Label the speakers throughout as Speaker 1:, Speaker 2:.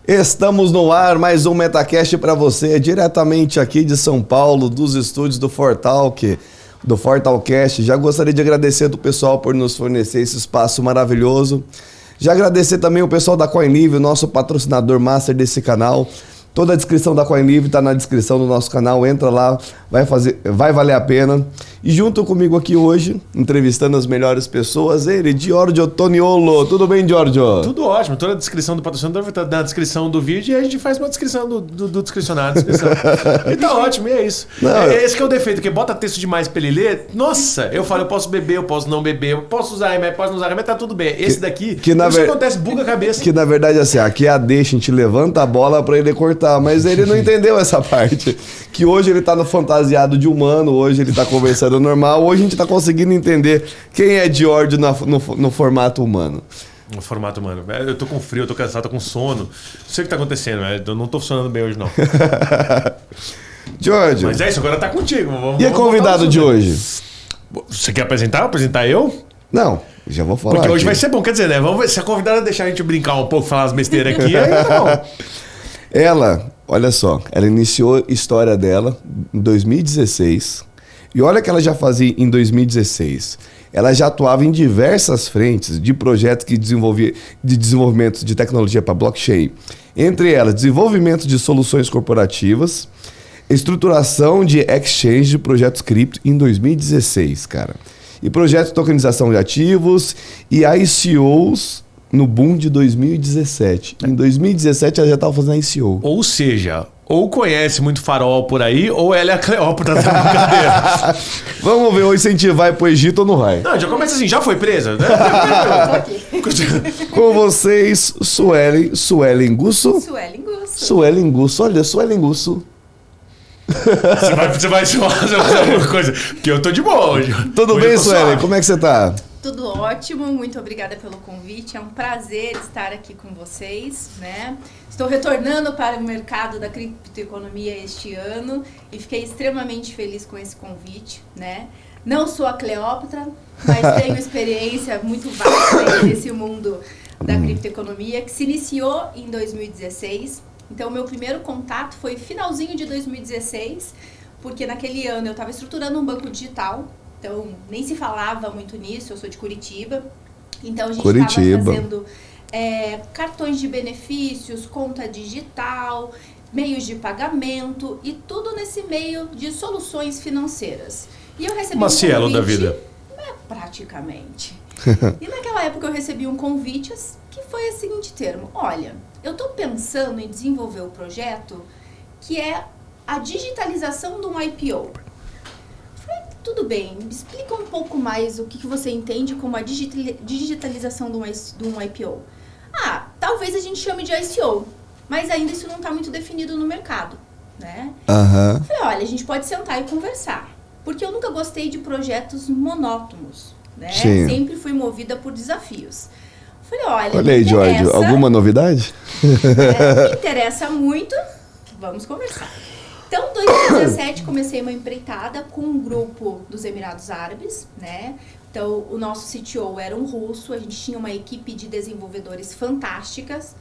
Speaker 1: Estamos no ar, mais um Metacast para você, diretamente aqui de São Paulo, dos estúdios do Fortalk, do Fortalcast. Já gostaria de agradecer do pessoal por nos fornecer esse espaço maravilhoso. Já agradecer também o pessoal da CoinLive, o nosso patrocinador master desse canal. Toda a descrição da CoinLive está na descrição do nosso canal, entra lá, vai valer a pena. E junto comigo aqui hoje, entrevistando as melhores pessoas, ele, Giorgio Toniolo. Tudo bem, Giorgio?
Speaker 2: Tudo ótimo, toda a descrição do patrocinador está na descrição do vídeo e a gente faz uma descrição do descricionário. E tá ótimo, e é isso. Esse que é o defeito, porque bota texto demais pra ele ler. Nossa, eu falo, eu posso beber, eu posso não beber, eu posso usar remédio, posso não usar remédio, tá tudo bem. Esse daqui, isso acontece, buga a cabeça.
Speaker 1: Que na verdade assim, aqui é a deixa, a gente levanta a bola pra ele cortar, mas ele não entendeu essa parte. Que hoje ele tá no fantasiado de humano, hoje ele tá conversando normal, hoje a gente tá conseguindo entender quem é Giorgio no formato humano.
Speaker 2: No formato humano. Eu tô com frio, eu tô cansado, tô com sono. Não sei o que tá acontecendo, eu não tô funcionando bem hoje não.
Speaker 1: Giorgio.
Speaker 2: Mas é isso, agora tá contigo.
Speaker 1: E o convidado de hoje?
Speaker 2: Você quer apresentar? Apresentar eu?
Speaker 1: Não, já vou falar.
Speaker 2: Porque hoje
Speaker 1: aqui
Speaker 2: vai ser bom, quer dizer, né? Vamos ver se a convidada deixar a gente brincar um pouco, falar as besteiras aqui, aí tá bom.
Speaker 1: Ela, olha só, ela iniciou a história dela em 2016. E olha o que ela já fazia em 2016. Ela já atuava em diversas frentes de projetos que desenvolvia de desenvolvimento de tecnologia para blockchain. Entre elas, desenvolvimento de soluções corporativas, estruturação de exchange de projetos cripto em 2016, cara. E projetos de tokenização de ativos e ICOs no boom de 2017. Em 2017 ela já estava fazendo ICO.
Speaker 2: Ou seja, ou conhece muito farol por aí, ou ela é a Cleópatra da brincadeira.
Speaker 1: Vamos ver, ou incentivar vai pro Egito ou não vai.
Speaker 2: Não, já começa assim, já foi presa? Né?
Speaker 1: Com vocês, Suelen Gusso. Suelen Gusso, olha, Suelen Gusso.
Speaker 2: Você vai fazer alguma coisa, porque eu tô de boa hoje.
Speaker 1: Tudo bem, Suelen? Como é que você tá?
Speaker 3: Tudo ótimo, muito obrigada pelo convite, é um prazer estar aqui com vocês, né? Estou retornando para o mercado da criptoeconomia este ano e fiquei extremamente feliz com esse convite, né? Não sou a Cleópatra, mas tenho experiência muito vasta nesse mundo da criptoeconomia, que se iniciou em 2016. Então, o meu primeiro contato foi finalzinho de 2016, porque naquele ano eu estava estruturando um banco digital. Então, nem se falava muito nisso, eu sou de Curitiba. Então, a gente estava fazendo cartões de benefícios, conta digital, meios de pagamento e tudo nesse meio de soluções financeiras. E eu recebi
Speaker 2: Cielo da vida.
Speaker 3: Praticamente. E naquela época eu recebi um convite que foi o seguinte termo: olha, eu estou pensando em desenvolver um projeto que é a digitalização de um IPO. Tudo bem, me explica um pouco mais o que você entende como a digitalização de um IPO. Talvez a gente chame de ICO, mas ainda isso não está muito definido no mercado, né?
Speaker 1: Uhum.
Speaker 3: Falei, olha, a gente pode sentar e conversar, porque eu nunca gostei de projetos monótonos, né?
Speaker 1: Sim.
Speaker 3: Sempre fui movida por desafios. Falei,
Speaker 1: olha aí, Giorgio, alguma novidade?
Speaker 3: Me interessa muito, vamos conversar. Então, em 2017, comecei uma empreitada com um grupo dos Emirados Árabes, né? Então, o nosso CTO era um russo, a gente tinha uma equipe de desenvolvedores fantásticas.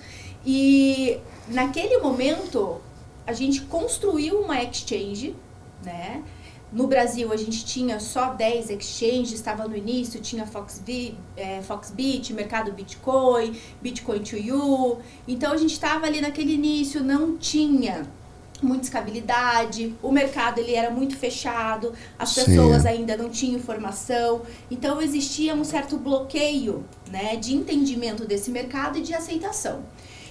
Speaker 3: E, naquele momento, a gente construiu uma exchange, né? No Brasil, a gente tinha só 10 exchanges, estava no início, tinha Foxbit, Mercado Bitcoin, Bitcoin to You. Então, a gente estava ali naquele início, não tinha muita escalabilidade, o mercado ele era muito fechado, as pessoas ainda não tinham informação, então existia um certo bloqueio, né, de entendimento desse mercado e de aceitação.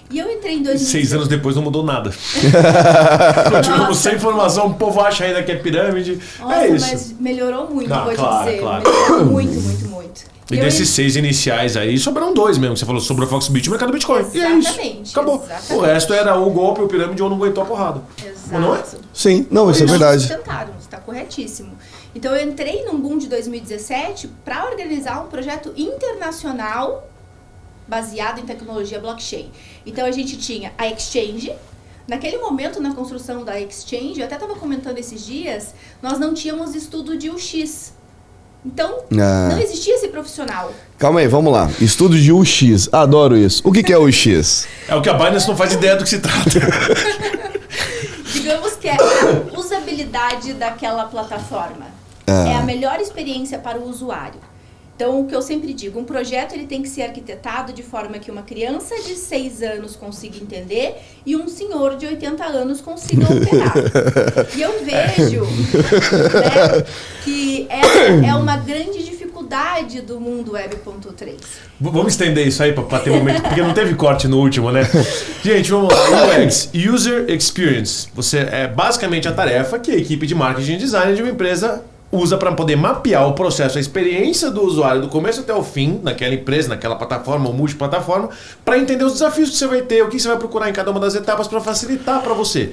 Speaker 3: E eu entrei em 2016.
Speaker 2: 6 anos depois não mudou nada. Continuamos sem informação, o povo acha ainda que é pirâmide.
Speaker 3: Nossa,
Speaker 2: é isso.
Speaker 3: Mas melhorou muito, vou
Speaker 2: claro,
Speaker 3: te dizer.
Speaker 2: Claro.
Speaker 3: Melhorou muito.
Speaker 2: E desses 6 iniciais aí, sobraram 2 mesmo. Você falou sobre o Foxbit e o Mercado Bitcoin.
Speaker 3: Exatamente.
Speaker 2: E é isso. Acabou.
Speaker 3: Exatamente.
Speaker 2: O resto era o golpe, o pirâmide ou não aguentou a porrada.
Speaker 3: Exato.
Speaker 2: Ou não é?
Speaker 1: Sim, não, isso é verdade.
Speaker 3: Tentaram, está corretíssimo. Então eu entrei num boom de 2017 para organizar um projeto internacional baseado em tecnologia blockchain. Então a gente tinha a exchange. Naquele momento, na construção da exchange, eu até estava comentando esses dias, nós não tínhamos estudo de UX. Então, não existia esse profissional.
Speaker 1: Calma aí, vamos lá. Estudo de UX. Adoro isso. O que é UX?
Speaker 2: É o que a Binance não faz ideia do que se trata.
Speaker 3: Digamos que é a usabilidade daquela plataforma. É a melhor experiência para o usuário. Então, o que eu sempre digo, um projeto ele tem que ser arquitetado de forma que uma criança de 6 anos consiga entender e um senhor de 80 anos consiga operar. E eu vejo, né, que é uma grande dificuldade do mundo Web.3.
Speaker 2: Vamos estender isso aí para ter um momento, porque não teve corte no último, né? Gente, vamos lá. UX, User Experience. É basicamente a tarefa que a equipe de marketing e design de uma empresa usa para poder mapear o processo, a experiência do usuário do começo até o fim, naquela empresa, naquela plataforma ou multiplataforma, para entender os desafios que você vai ter, o que você vai procurar em cada uma das etapas para facilitar para você.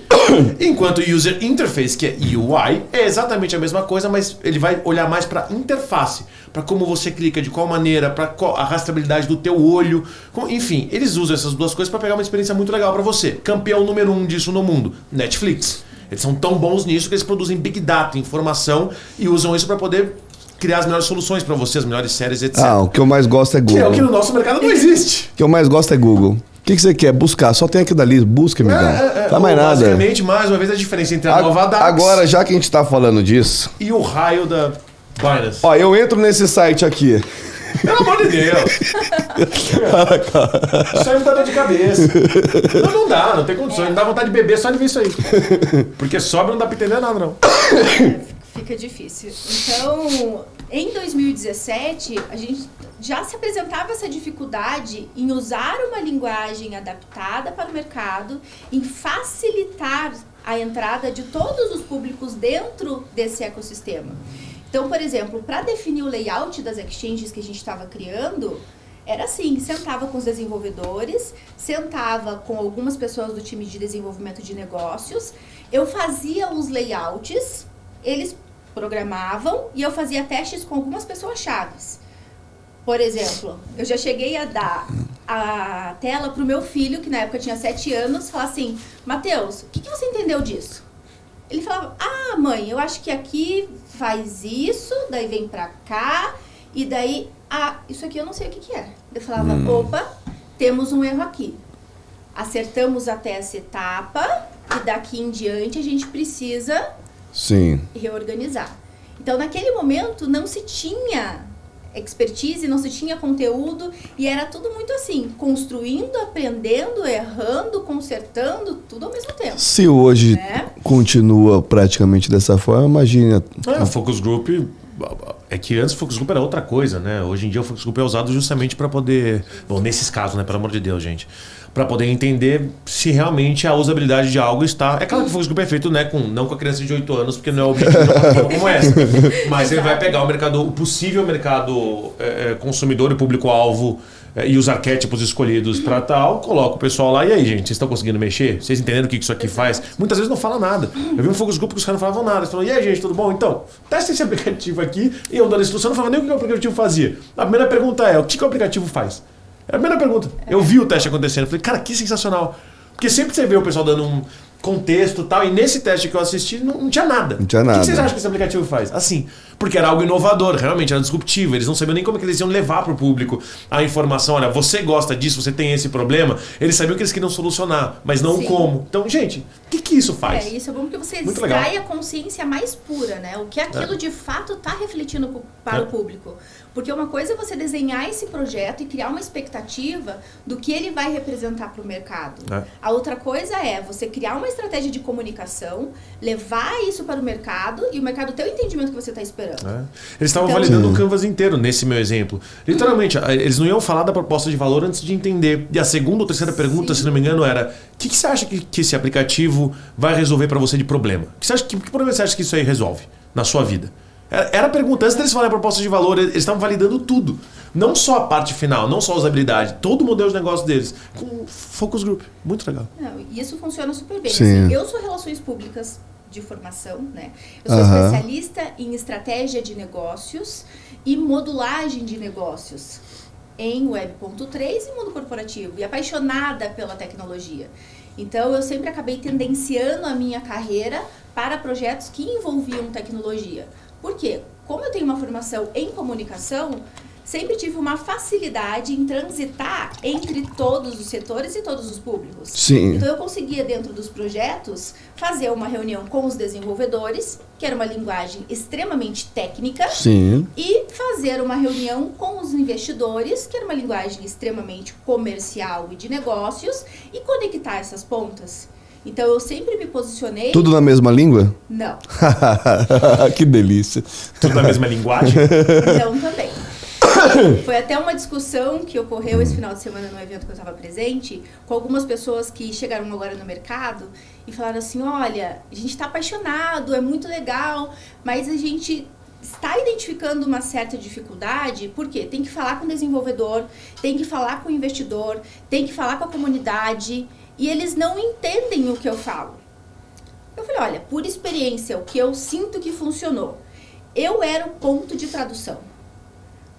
Speaker 2: Enquanto o User Interface, que é UI, é exatamente a mesma coisa, mas ele vai olhar mais para interface, para como você clica, de qual maneira, para a rastreabilidade do teu olho, enfim, eles usam essas duas coisas para pegar uma experiência muito legal para você. Campeão número 1 disso no mundo, Netflix. Eles são tão bons nisso que eles produzem Big Data, informação, e usam isso para poder criar as melhores soluções para você, as melhores séries, etc.
Speaker 1: O que eu mais gosto é Google.
Speaker 2: Que é o que no nosso mercado não existe.
Speaker 1: O que eu mais gosto é Google. O que você quer? Buscar. Só tem aquilo dali. Busca, amigão. Não faz mais nada.
Speaker 2: Basicamente, mais uma vez, a diferença entre a nova DAX
Speaker 1: agora, já que a gente tá falando disso...
Speaker 2: E o raio da Binance.
Speaker 1: Ó, eu entro nesse site aqui.
Speaker 2: Pelo amor de Deus. Isso aí me dá dor de cabeça. Não dá, não tem condições. Não dá vontade de beber só de ver isso aí. Porque sobra não dá pra entender nada, não.
Speaker 3: Fica difícil. Então, em 2017, a gente já se apresentava essa dificuldade em usar uma linguagem adaptada para o mercado, em facilitar a entrada de todos os públicos dentro desse ecossistema. Então, por exemplo, para definir o layout das exchanges que a gente estava criando, era assim, sentava com os desenvolvedores, sentava com algumas pessoas do time de desenvolvimento de negócios, eu fazia os layouts, eles programavam e eu fazia testes com algumas pessoas chaves. Por exemplo, eu já cheguei a dar a tela para o meu filho, que na época tinha 7 anos, falar assim, Matheus, o que você entendeu disso? Ele falava, mãe, eu acho que aqui faz isso, daí vem pra cá, e daí, isso aqui eu não sei o que é. Eu falava, opa, temos um erro aqui. Acertamos até essa etapa, e daqui em diante a gente precisa reorganizar. Então, naquele momento, não se tinha expertise, não se tinha conteúdo, e era tudo muito assim, construindo, aprendendo, errando, consertando, tudo ao mesmo tempo.
Speaker 1: Se hoje continua praticamente dessa forma, imagina.
Speaker 2: O Focus Group, é que antes o Focus Group era outra coisa, né? Hoje em dia o Focus Group é usado justamente para poder, nesses casos, né, pelo amor de Deus, gente, para poder entender se realmente a usabilidade de algo está... É claro que o Focus Group é feito, né, não com a criança de 8 anos, porque não é o objetivo de uma plataforma como essa. Mas ele vai pegar o possível mercado consumidor e público-alvo e os arquétipos escolhidos para tal, coloca o pessoal lá, e aí, gente, vocês estão conseguindo mexer? Vocês entenderam o que isso aqui faz? Muitas vezes não fala nada. Eu vi um Focus Group que os caras não falavam nada. Eles falaram, e aí, gente, tudo bom? Então, testa esse aplicativo aqui, e eu dando a instrução, não falava nem o que o aplicativo fazia. A primeira pergunta é, o que o aplicativo faz? É a primeira pergunta. Eu vi o teste acontecendo. Eu falei, cara, que sensacional. Porque sempre você vê o pessoal dando um contexto e tal, e nesse teste que eu assisti não tinha nada.
Speaker 1: Não tinha nada.
Speaker 2: O que vocês acham que esse aplicativo faz? Assim, porque era algo inovador, realmente era disruptivo. Eles não sabiam nem como que eles iam levar para o público a informação. Olha, você gosta disso, você tem esse problema. Eles sabiam que eles queriam solucionar, mas não o como. Então, gente, o que isso faz?
Speaker 3: Isso é bom porque você
Speaker 2: muito
Speaker 3: extrai
Speaker 2: legal.
Speaker 3: A consciência mais pura, né? O que aquilo de fato está refletindo para o público. Porque uma coisa é você desenhar esse projeto e criar uma expectativa do que ele vai representar para o mercado. A outra coisa é você criar uma estratégia de comunicação, levar isso para o mercado e o mercado ter o entendimento que você está esperando.
Speaker 2: Eles estavam validando o Canvas inteiro nesse meu exemplo. Literalmente, eles não iam falar da proposta de valor antes de entender. E a segunda ou terceira pergunta, se não me engano, era: o que você acha que esse aplicativo vai resolver para você de problema? Que problema você acha que isso aí resolve na sua vida? Era a pergunta. Antes deles falarem a proposta de valor, eles estavam validando tudo. Não só a parte final, não só a usabilidade, todo o modelo de negócio deles. Com Focus Group. Muito legal.
Speaker 3: E isso funciona super bem. Assim, eu sou relações públicas de formação, né? Eu sou especialista em estratégia de negócios e modulagem de negócios em Web.3 e mundo corporativo. E apaixonada pela tecnologia. Então, eu sempre acabei tendenciando a minha carreira para projetos que envolviam tecnologia. Por quê? como eu tenho uma formação em comunicação, sempre tive uma facilidade em transitar entre todos os setores e todos os públicos.
Speaker 1: Sim.
Speaker 3: Então eu conseguia, dentro dos projetos, fazer uma reunião com os desenvolvedores, que era uma linguagem extremamente técnica,
Speaker 1: Sim.
Speaker 3: e fazer uma reunião com os investidores, que era uma linguagem extremamente comercial e de negócios, e conectar essas pontas. Então eu sempre me posicionei...
Speaker 1: Tudo na mesma língua?
Speaker 3: Não.
Speaker 1: Que delícia.
Speaker 2: Tudo na mesma linguagem?
Speaker 3: Não, também. Foi até uma discussão que ocorreu esse final de semana no evento que eu estava presente, com algumas pessoas que chegaram agora no mercado e falaram assim, olha, a gente está apaixonado, é muito legal, mas a gente está identificando uma certa dificuldade, porque tem que falar com o desenvolvedor, tem que falar com o investidor, tem que falar com a comunidade, e eles não entendem o que eu falo. Eu falei, olha, por experiência, o que eu sinto que funcionou, eu era o ponto de tradução.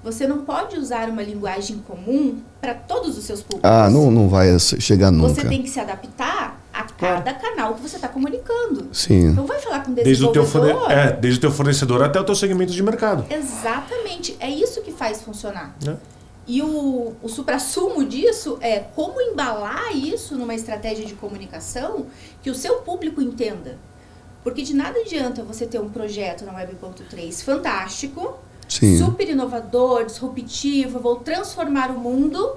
Speaker 3: Você não pode usar uma linguagem comum para todos os seus públicos.
Speaker 1: Ah, não vai chegar nunca.
Speaker 3: Você tem que se adaptar a cada canal que você está comunicando.
Speaker 1: Sim.
Speaker 3: Não vai falar com o desenvolvedor.
Speaker 2: Desde o teu fornecedor até o teu segmento de mercado.
Speaker 3: Exatamente. É isso que faz funcionar.
Speaker 2: É.
Speaker 3: E o suprassumo disso é como embalar isso numa estratégia de comunicação que o seu público entenda. Porque de nada adianta você ter um projeto na Web.3 fantástico,
Speaker 1: Sim.
Speaker 3: super inovador, disruptivo, vou transformar o mundo,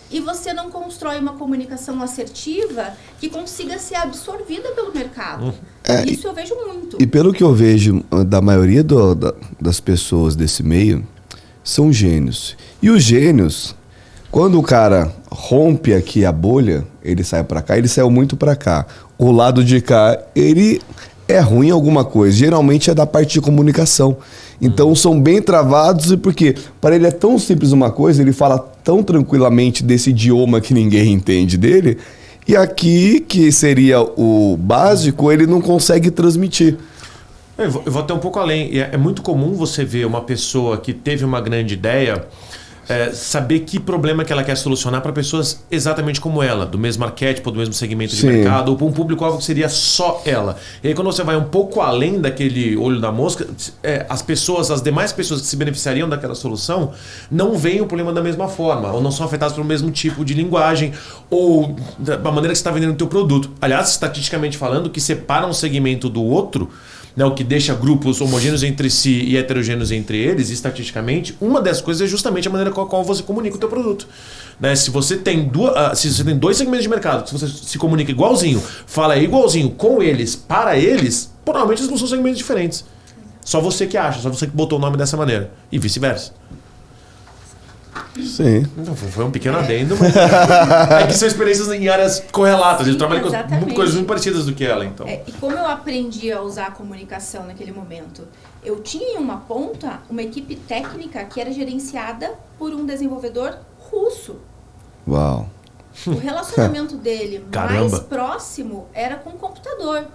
Speaker 3: e você não constrói uma comunicação assertiva que consiga ser absorvida pelo mercado. Isso eu vejo muito.
Speaker 1: E pelo que eu vejo da maioria das pessoas desse meio, são gênios. E os gênios, quando o cara rompe aqui a bolha, ele sai pra cá, ele saiu muito pra cá. O lado de cá, ele é ruim em alguma coisa. Geralmente é da parte de comunicação. Então são bem travados, e porque para ele é tão simples uma coisa, ele fala tão tranquilamente desse idioma que ninguém entende dele, e aqui, que seria o básico, ele não consegue transmitir.
Speaker 2: Eu vou até um pouco além. É muito comum você ver uma pessoa que teve uma grande ideia, saber que problema que ela quer solucionar para pessoas exatamente como ela, do mesmo arquétipo, do mesmo segmento de mercado, ou para um público-alvo que seria só ela. E aí quando você vai um pouco além daquele olho da mosca, as demais pessoas que se beneficiariam daquela solução não veem o problema da mesma forma, ou não são afetadas pelo mesmo tipo de linguagem, ou da maneira que você está vendendo o teu produto. Aliás, estatisticamente falando, o que separa um segmento do outro, né, o que deixa grupos homogêneos entre si e heterogêneos entre eles, estatisticamente, uma dessas coisas é justamente a maneira com a qual você comunica o teu produto. Né? Se você tem dois segmentos de mercado, se você se comunica igualzinho, fala igualzinho com eles, para eles, provavelmente eles não são segmentos diferentes. Só você que acha, só você que botou o nome dessa maneira. E vice-versa.
Speaker 1: Sim.
Speaker 2: Então, foi um pequeno adendo, mas é que são experiências em áreas correlatas. Ele trabalha com coisas muito parecidas do que ela, então.
Speaker 3: E como eu aprendi a usar a comunicação naquele momento? Eu tinha em uma ponta uma equipe técnica que era gerenciada por um desenvolvedor russo.
Speaker 1: Uau.
Speaker 3: O relacionamento dele mais próximo era com o computador.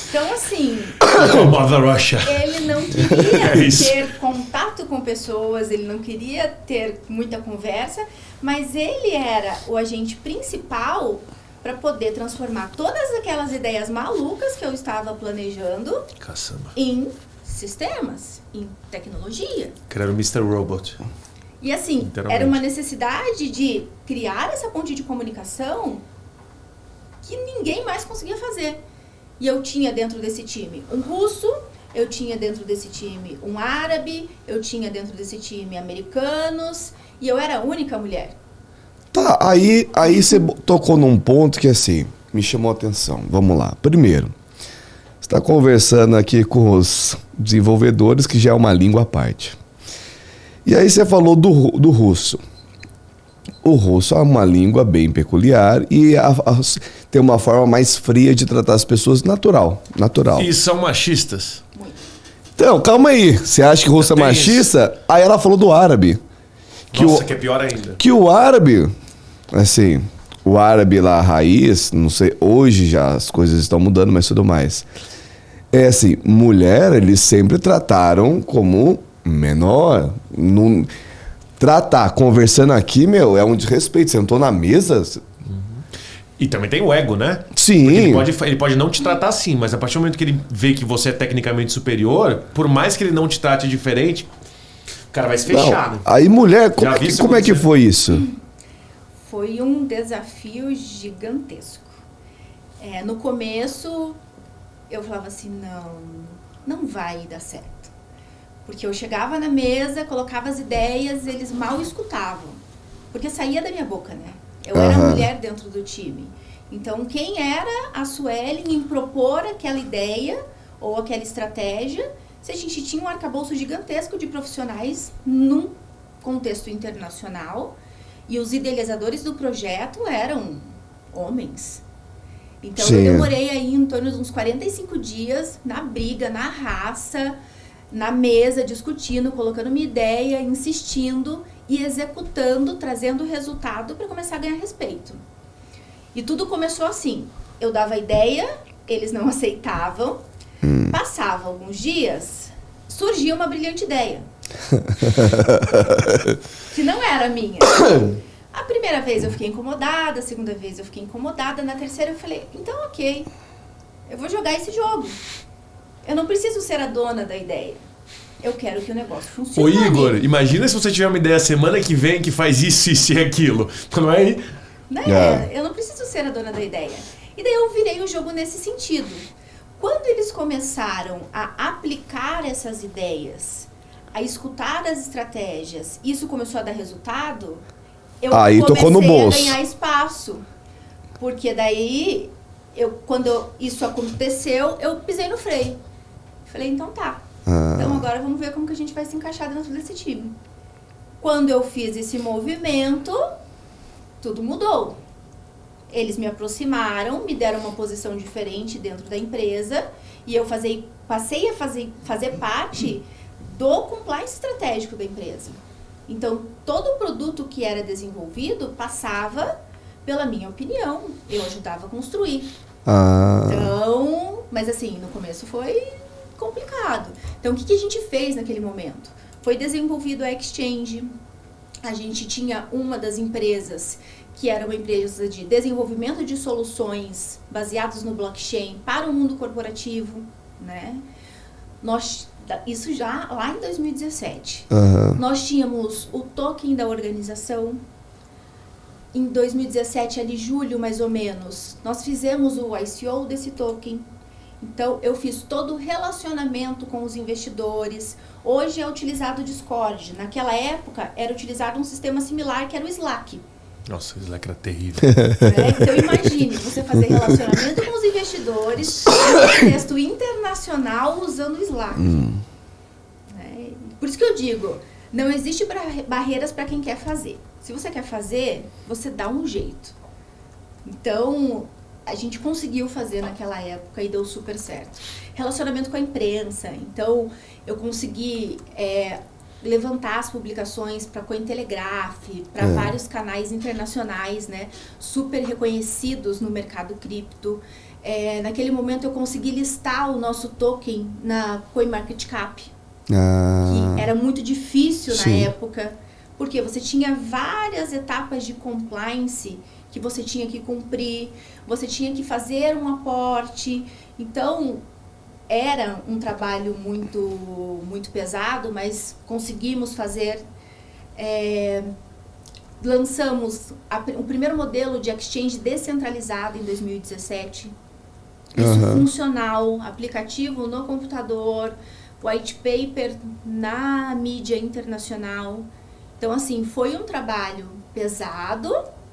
Speaker 3: Então, assim, ele não queria ter contato com pessoas, ele não queria ter muita conversa, mas ele era o agente principal para poder transformar todas aquelas ideias malucas que eu estava planejando em sistemas, em tecnologia.
Speaker 2: Criar o Mr. Robot.
Speaker 3: E assim, era uma necessidade de criar essa ponte de comunicação que ninguém mais conseguia fazer. E eu tinha dentro desse time um russo, eu tinha dentro desse time um árabe, eu tinha dentro desse time americanos, e eu era a única mulher.
Speaker 1: Tá, aí você tocou num ponto que assim, me chamou a atenção. Vamos lá. Primeiro, você está conversando aqui com os desenvolvedores, que já é uma língua à parte. E aí você falou do russo. O russo é uma língua bem peculiar e tem uma forma mais fria de tratar as pessoas natural.
Speaker 2: E são machistas.
Speaker 3: Muito.
Speaker 1: Então, calma aí. Você acha que o russo é machista? Isso. Aí ela falou do árabe.
Speaker 2: Que é pior ainda.
Speaker 1: Que o árabe, assim, o árabe lá, raiz, não sei, hoje já as coisas estão mudando, mas tudo mais. É assim, mulher, eles sempre trataram como menor. Tratar, conversando aqui, é um desrespeito. Você não tô na mesa.
Speaker 2: E também tem o ego, né?
Speaker 1: Sim.
Speaker 2: Ele pode não te tratar assim, mas a partir do momento que ele vê que você é tecnicamente superior, por mais que ele não te trate diferente, o cara vai se fechar. Né?
Speaker 1: Aí, mulher, como é que foi isso?
Speaker 3: Foi um desafio gigantesco. No começo, eu falava assim, não vai dar certo. Porque eu chegava na mesa, colocava as ideias, eles mal escutavam. Porque saía da minha boca, né? Eu era a mulher dentro do time. Então, quem era a Suelen em propor aquela ideia ou aquela estratégia, se a gente tinha um arcabouço gigantesco de profissionais num contexto internacional e os idealizadores do projeto eram homens. Então, eu demorei aí em torno de uns 45 dias na briga, na raça, na mesa, discutindo, colocando minha ideia, insistindo e executando, trazendo resultado para começar a ganhar respeito. E tudo começou assim. Eu dava a ideia, eles não aceitavam. Passava alguns dias, surgia uma brilhante ideia. Que não era minha. A primeira vez eu fiquei incomodada, a segunda vez eu fiquei incomodada, na terceira eu falei, então ok, eu vou jogar esse jogo. Eu não preciso ser a dona da ideia. Eu quero que o negócio funcione.
Speaker 2: Ô Igor, imagina se você tiver uma ideia semana que vem que faz isso e aquilo. Não é?
Speaker 3: Eu não preciso ser a dona da ideia. E daí eu virei o jogo nesse sentido. Quando eles começaram a aplicar essas ideias, a escutar as estratégias, isso começou a dar resultado, eu comecei a ganhar espaço. Porque daí, quando isso aconteceu, eu pisei no freio. Falei, então tá. Então agora vamos ver como que a gente vai se encaixar dentro desse time. Quando eu fiz esse movimento, tudo mudou. Eles me aproximaram, me deram uma posição diferente dentro da empresa e eu passei a fazer parte do compliance estratégico da empresa. Então, todo o produto que era desenvolvido passava pela minha opinião. Eu ajudava a construir. Então, mas assim, no começo foi complicado. Então, o que a gente fez naquele momento? Foi desenvolvido a Exchange. A gente tinha uma das empresas que era uma empresa de desenvolvimento de soluções baseadas no blockchain para o mundo corporativo, né? Isso já lá em 2017. Nós tínhamos o token da organização. Em 2017, ali julho mais ou menos, nós fizemos o ICO desse token. Então, eu fiz todo o relacionamento com os investidores. Hoje é utilizado o Discord. Naquela época, era utilizado um sistema similar, que era o Slack.
Speaker 2: Nossa, o Slack era terrível.
Speaker 3: Então, imagine você fazer relacionamento com os investidores em contexto internacional usando o Slack. Por isso que eu digo, não existe barreiras para quem quer fazer. Se você quer fazer, você dá um jeito. Então, a gente conseguiu fazer naquela época e deu super certo. Relacionamento com a imprensa. Então, eu consegui levantar as publicações para Cointelegraph, para vários canais internacionais, né, super reconhecidos no mercado cripto. Naquele momento, eu consegui listar o nosso token na CoinMarketCap, que era muito difícil na época, porque você tinha várias etapas de compliance que você tinha que cumprir, você tinha que fazer um aporte. Então, era um trabalho muito, muito pesado, mas conseguimos fazer. Lançamos o primeiro modelo de exchange descentralizado em 2017. Isso funcional, aplicativo no computador, white paper na mídia internacional. Então, assim, foi um trabalho pesado,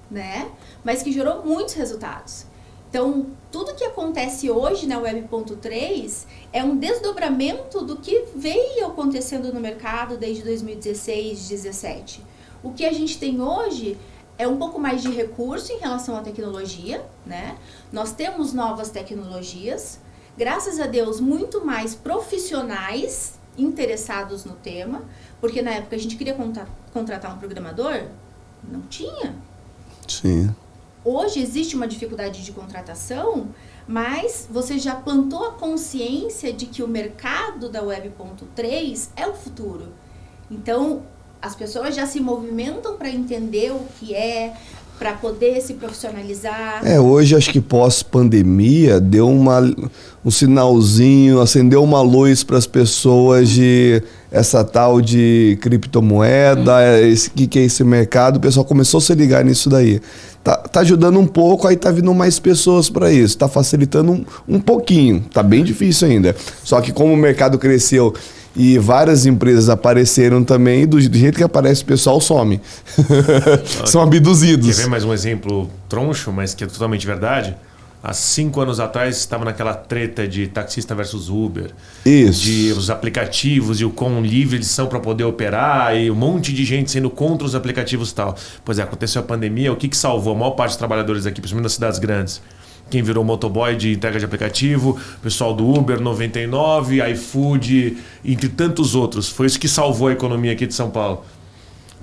Speaker 3: né? Mas que gerou muitos resultados. Então, tudo que acontece hoje na Web.3 é um desdobramento do que veio acontecendo no mercado desde 2016, 2017. O que a gente tem hoje é um pouco mais de recurso em relação à tecnologia, né? Nós temos novas tecnologias, graças a Deus, muito mais profissionais interessados no tema, porque na época a gente queria contratar um programador, não tinha.
Speaker 1: Sim.
Speaker 3: Hoje existe uma dificuldade de contratação, mas você já plantou a consciência de que o mercado da Web.3 é o futuro. Então, as pessoas já se movimentam para entender o que é, para poder se profissionalizar.
Speaker 1: Hoje acho que pós-pandemia deu um sinalzinho, acendeu uma luz para as pessoas de essa tal de criptomoeda, que é esse mercado, o pessoal começou a se ligar nisso daí. Tá ajudando um pouco, aí tá vindo mais pessoas para isso, tá facilitando um pouquinho, tá bem difícil ainda. Só que como o mercado cresceu e várias empresas apareceram também, do jeito que aparece o pessoal some. São abduzidos.
Speaker 2: Quer ver mais um exemplo troncho, mas que é totalmente verdade? Há 5 anos atrás estava naquela treta de taxista versus Uber.
Speaker 1: Isso.
Speaker 2: De os aplicativos e o quão livre eles são para poder operar e um monte de gente sendo contra os aplicativos e tal. Pois é, aconteceu a pandemia, o que salvou a maior parte dos trabalhadores aqui, principalmente nas cidades grandes? Quem virou motoboy de entrega de aplicativo, pessoal do Uber 99, iFood, entre tantos outros. Foi isso que salvou a economia aqui de São Paulo.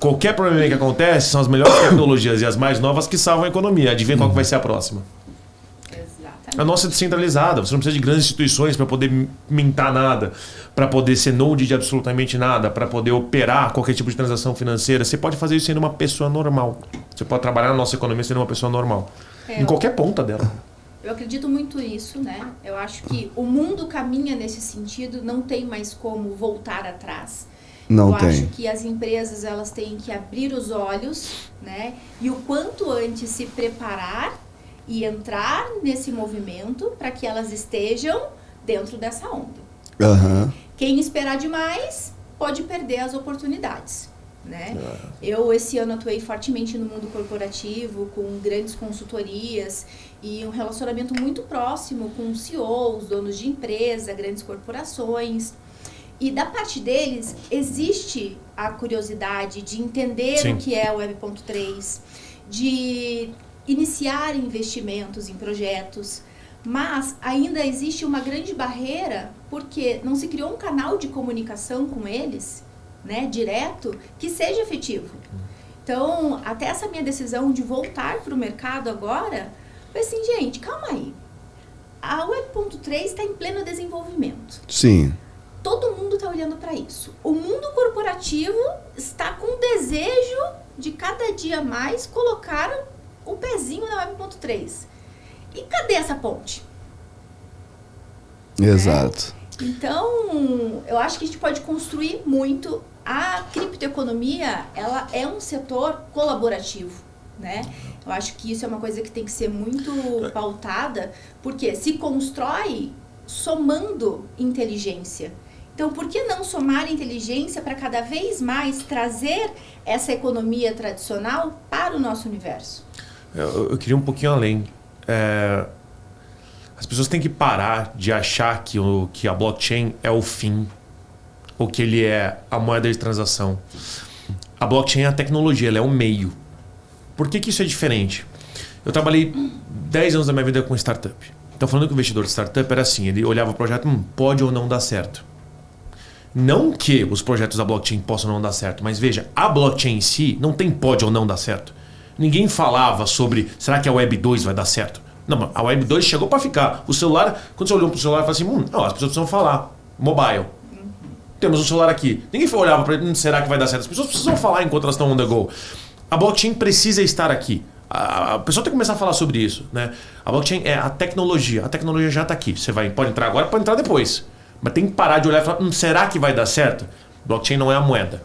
Speaker 2: Qualquer problema que acontece, são as melhores tecnologias e as mais novas que salvam a economia. Adivinha qual que vai ser a próxima? A nossa é descentralizada, você não precisa de grandes instituições para poder mintar nada, para poder ser node de absolutamente nada, para poder operar qualquer tipo de transação financeira. Você pode fazer isso sendo uma pessoa normal. Você pode trabalhar na nossa economia sendo uma pessoa normal. Em qualquer ponta dela.
Speaker 3: Eu acredito muito nisso, né? Eu acho que o mundo caminha nesse sentido, não tem mais como voltar atrás.
Speaker 1: Não
Speaker 3: Eu
Speaker 1: tem.
Speaker 3: acho que as empresas elas têm que abrir os olhos, né? E o quanto antes se preparar e entrar nesse movimento para que elas estejam dentro dessa onda.
Speaker 1: Uhum.
Speaker 3: Quem esperar demais pode perder as oportunidades, né? Eu esse ano atuei fortemente no mundo corporativo, com grandes consultorias e um relacionamento muito próximo com CEOs, donos de empresa, grandes corporações. E da parte deles existe a curiosidade de entender
Speaker 2: Sim.
Speaker 3: o que é o Web.3, de iniciar investimentos em projetos, mas ainda existe uma grande barreira porque não se criou um canal de comunicação com eles, né, direto, que seja efetivo. Então, até essa minha decisão de voltar para o mercado agora, foi assim, gente, calma aí. A Web.3 está em pleno desenvolvimento.
Speaker 1: Sim.
Speaker 3: Todo mundo está olhando para isso. O mundo corporativo está com desejo de cada dia mais colocar o pezinho na Web.3. E cadê essa ponte?
Speaker 1: Exato.
Speaker 3: Então, eu acho que a gente pode construir muito. A criptoeconomia, ela é um setor colaborativo, né? Eu acho que isso é uma coisa que tem que ser muito pautada, porque se constrói somando inteligência. Então, por que não somar inteligência para cada vez mais trazer essa economia tradicional para o nosso universo?
Speaker 2: Eu queria um pouquinho além. As pessoas têm que parar de achar que a blockchain é o fim, ou que ele é a moeda de transação. A blockchain é a tecnologia, ela é um meio. Por que isso é diferente? Eu trabalhei 10 anos da minha vida com startup. Então, falando que o investidor de startup era assim, ele olhava o projeto, pode ou não dar certo. Não que os projetos da blockchain possam não dar certo, mas veja, a blockchain em si não tem pode ou não dar certo. Ninguém falava sobre, será que a Web 2 vai dar certo? Não, a Web 2 chegou para ficar. O celular, quando você olhou para o celular, fala assim, não, as pessoas precisam falar. Mobile. Temos um celular aqui. Ninguém olhava para ele, será que vai dar certo? As pessoas precisam falar enquanto elas estão on the go. A blockchain precisa estar aqui. A pessoa tem que começar a falar sobre isso, né? A blockchain é a tecnologia. A tecnologia já está aqui. Você pode entrar agora, pode entrar depois. Mas tem que parar de olhar e falar, será que vai dar certo? Blockchain não é a moeda.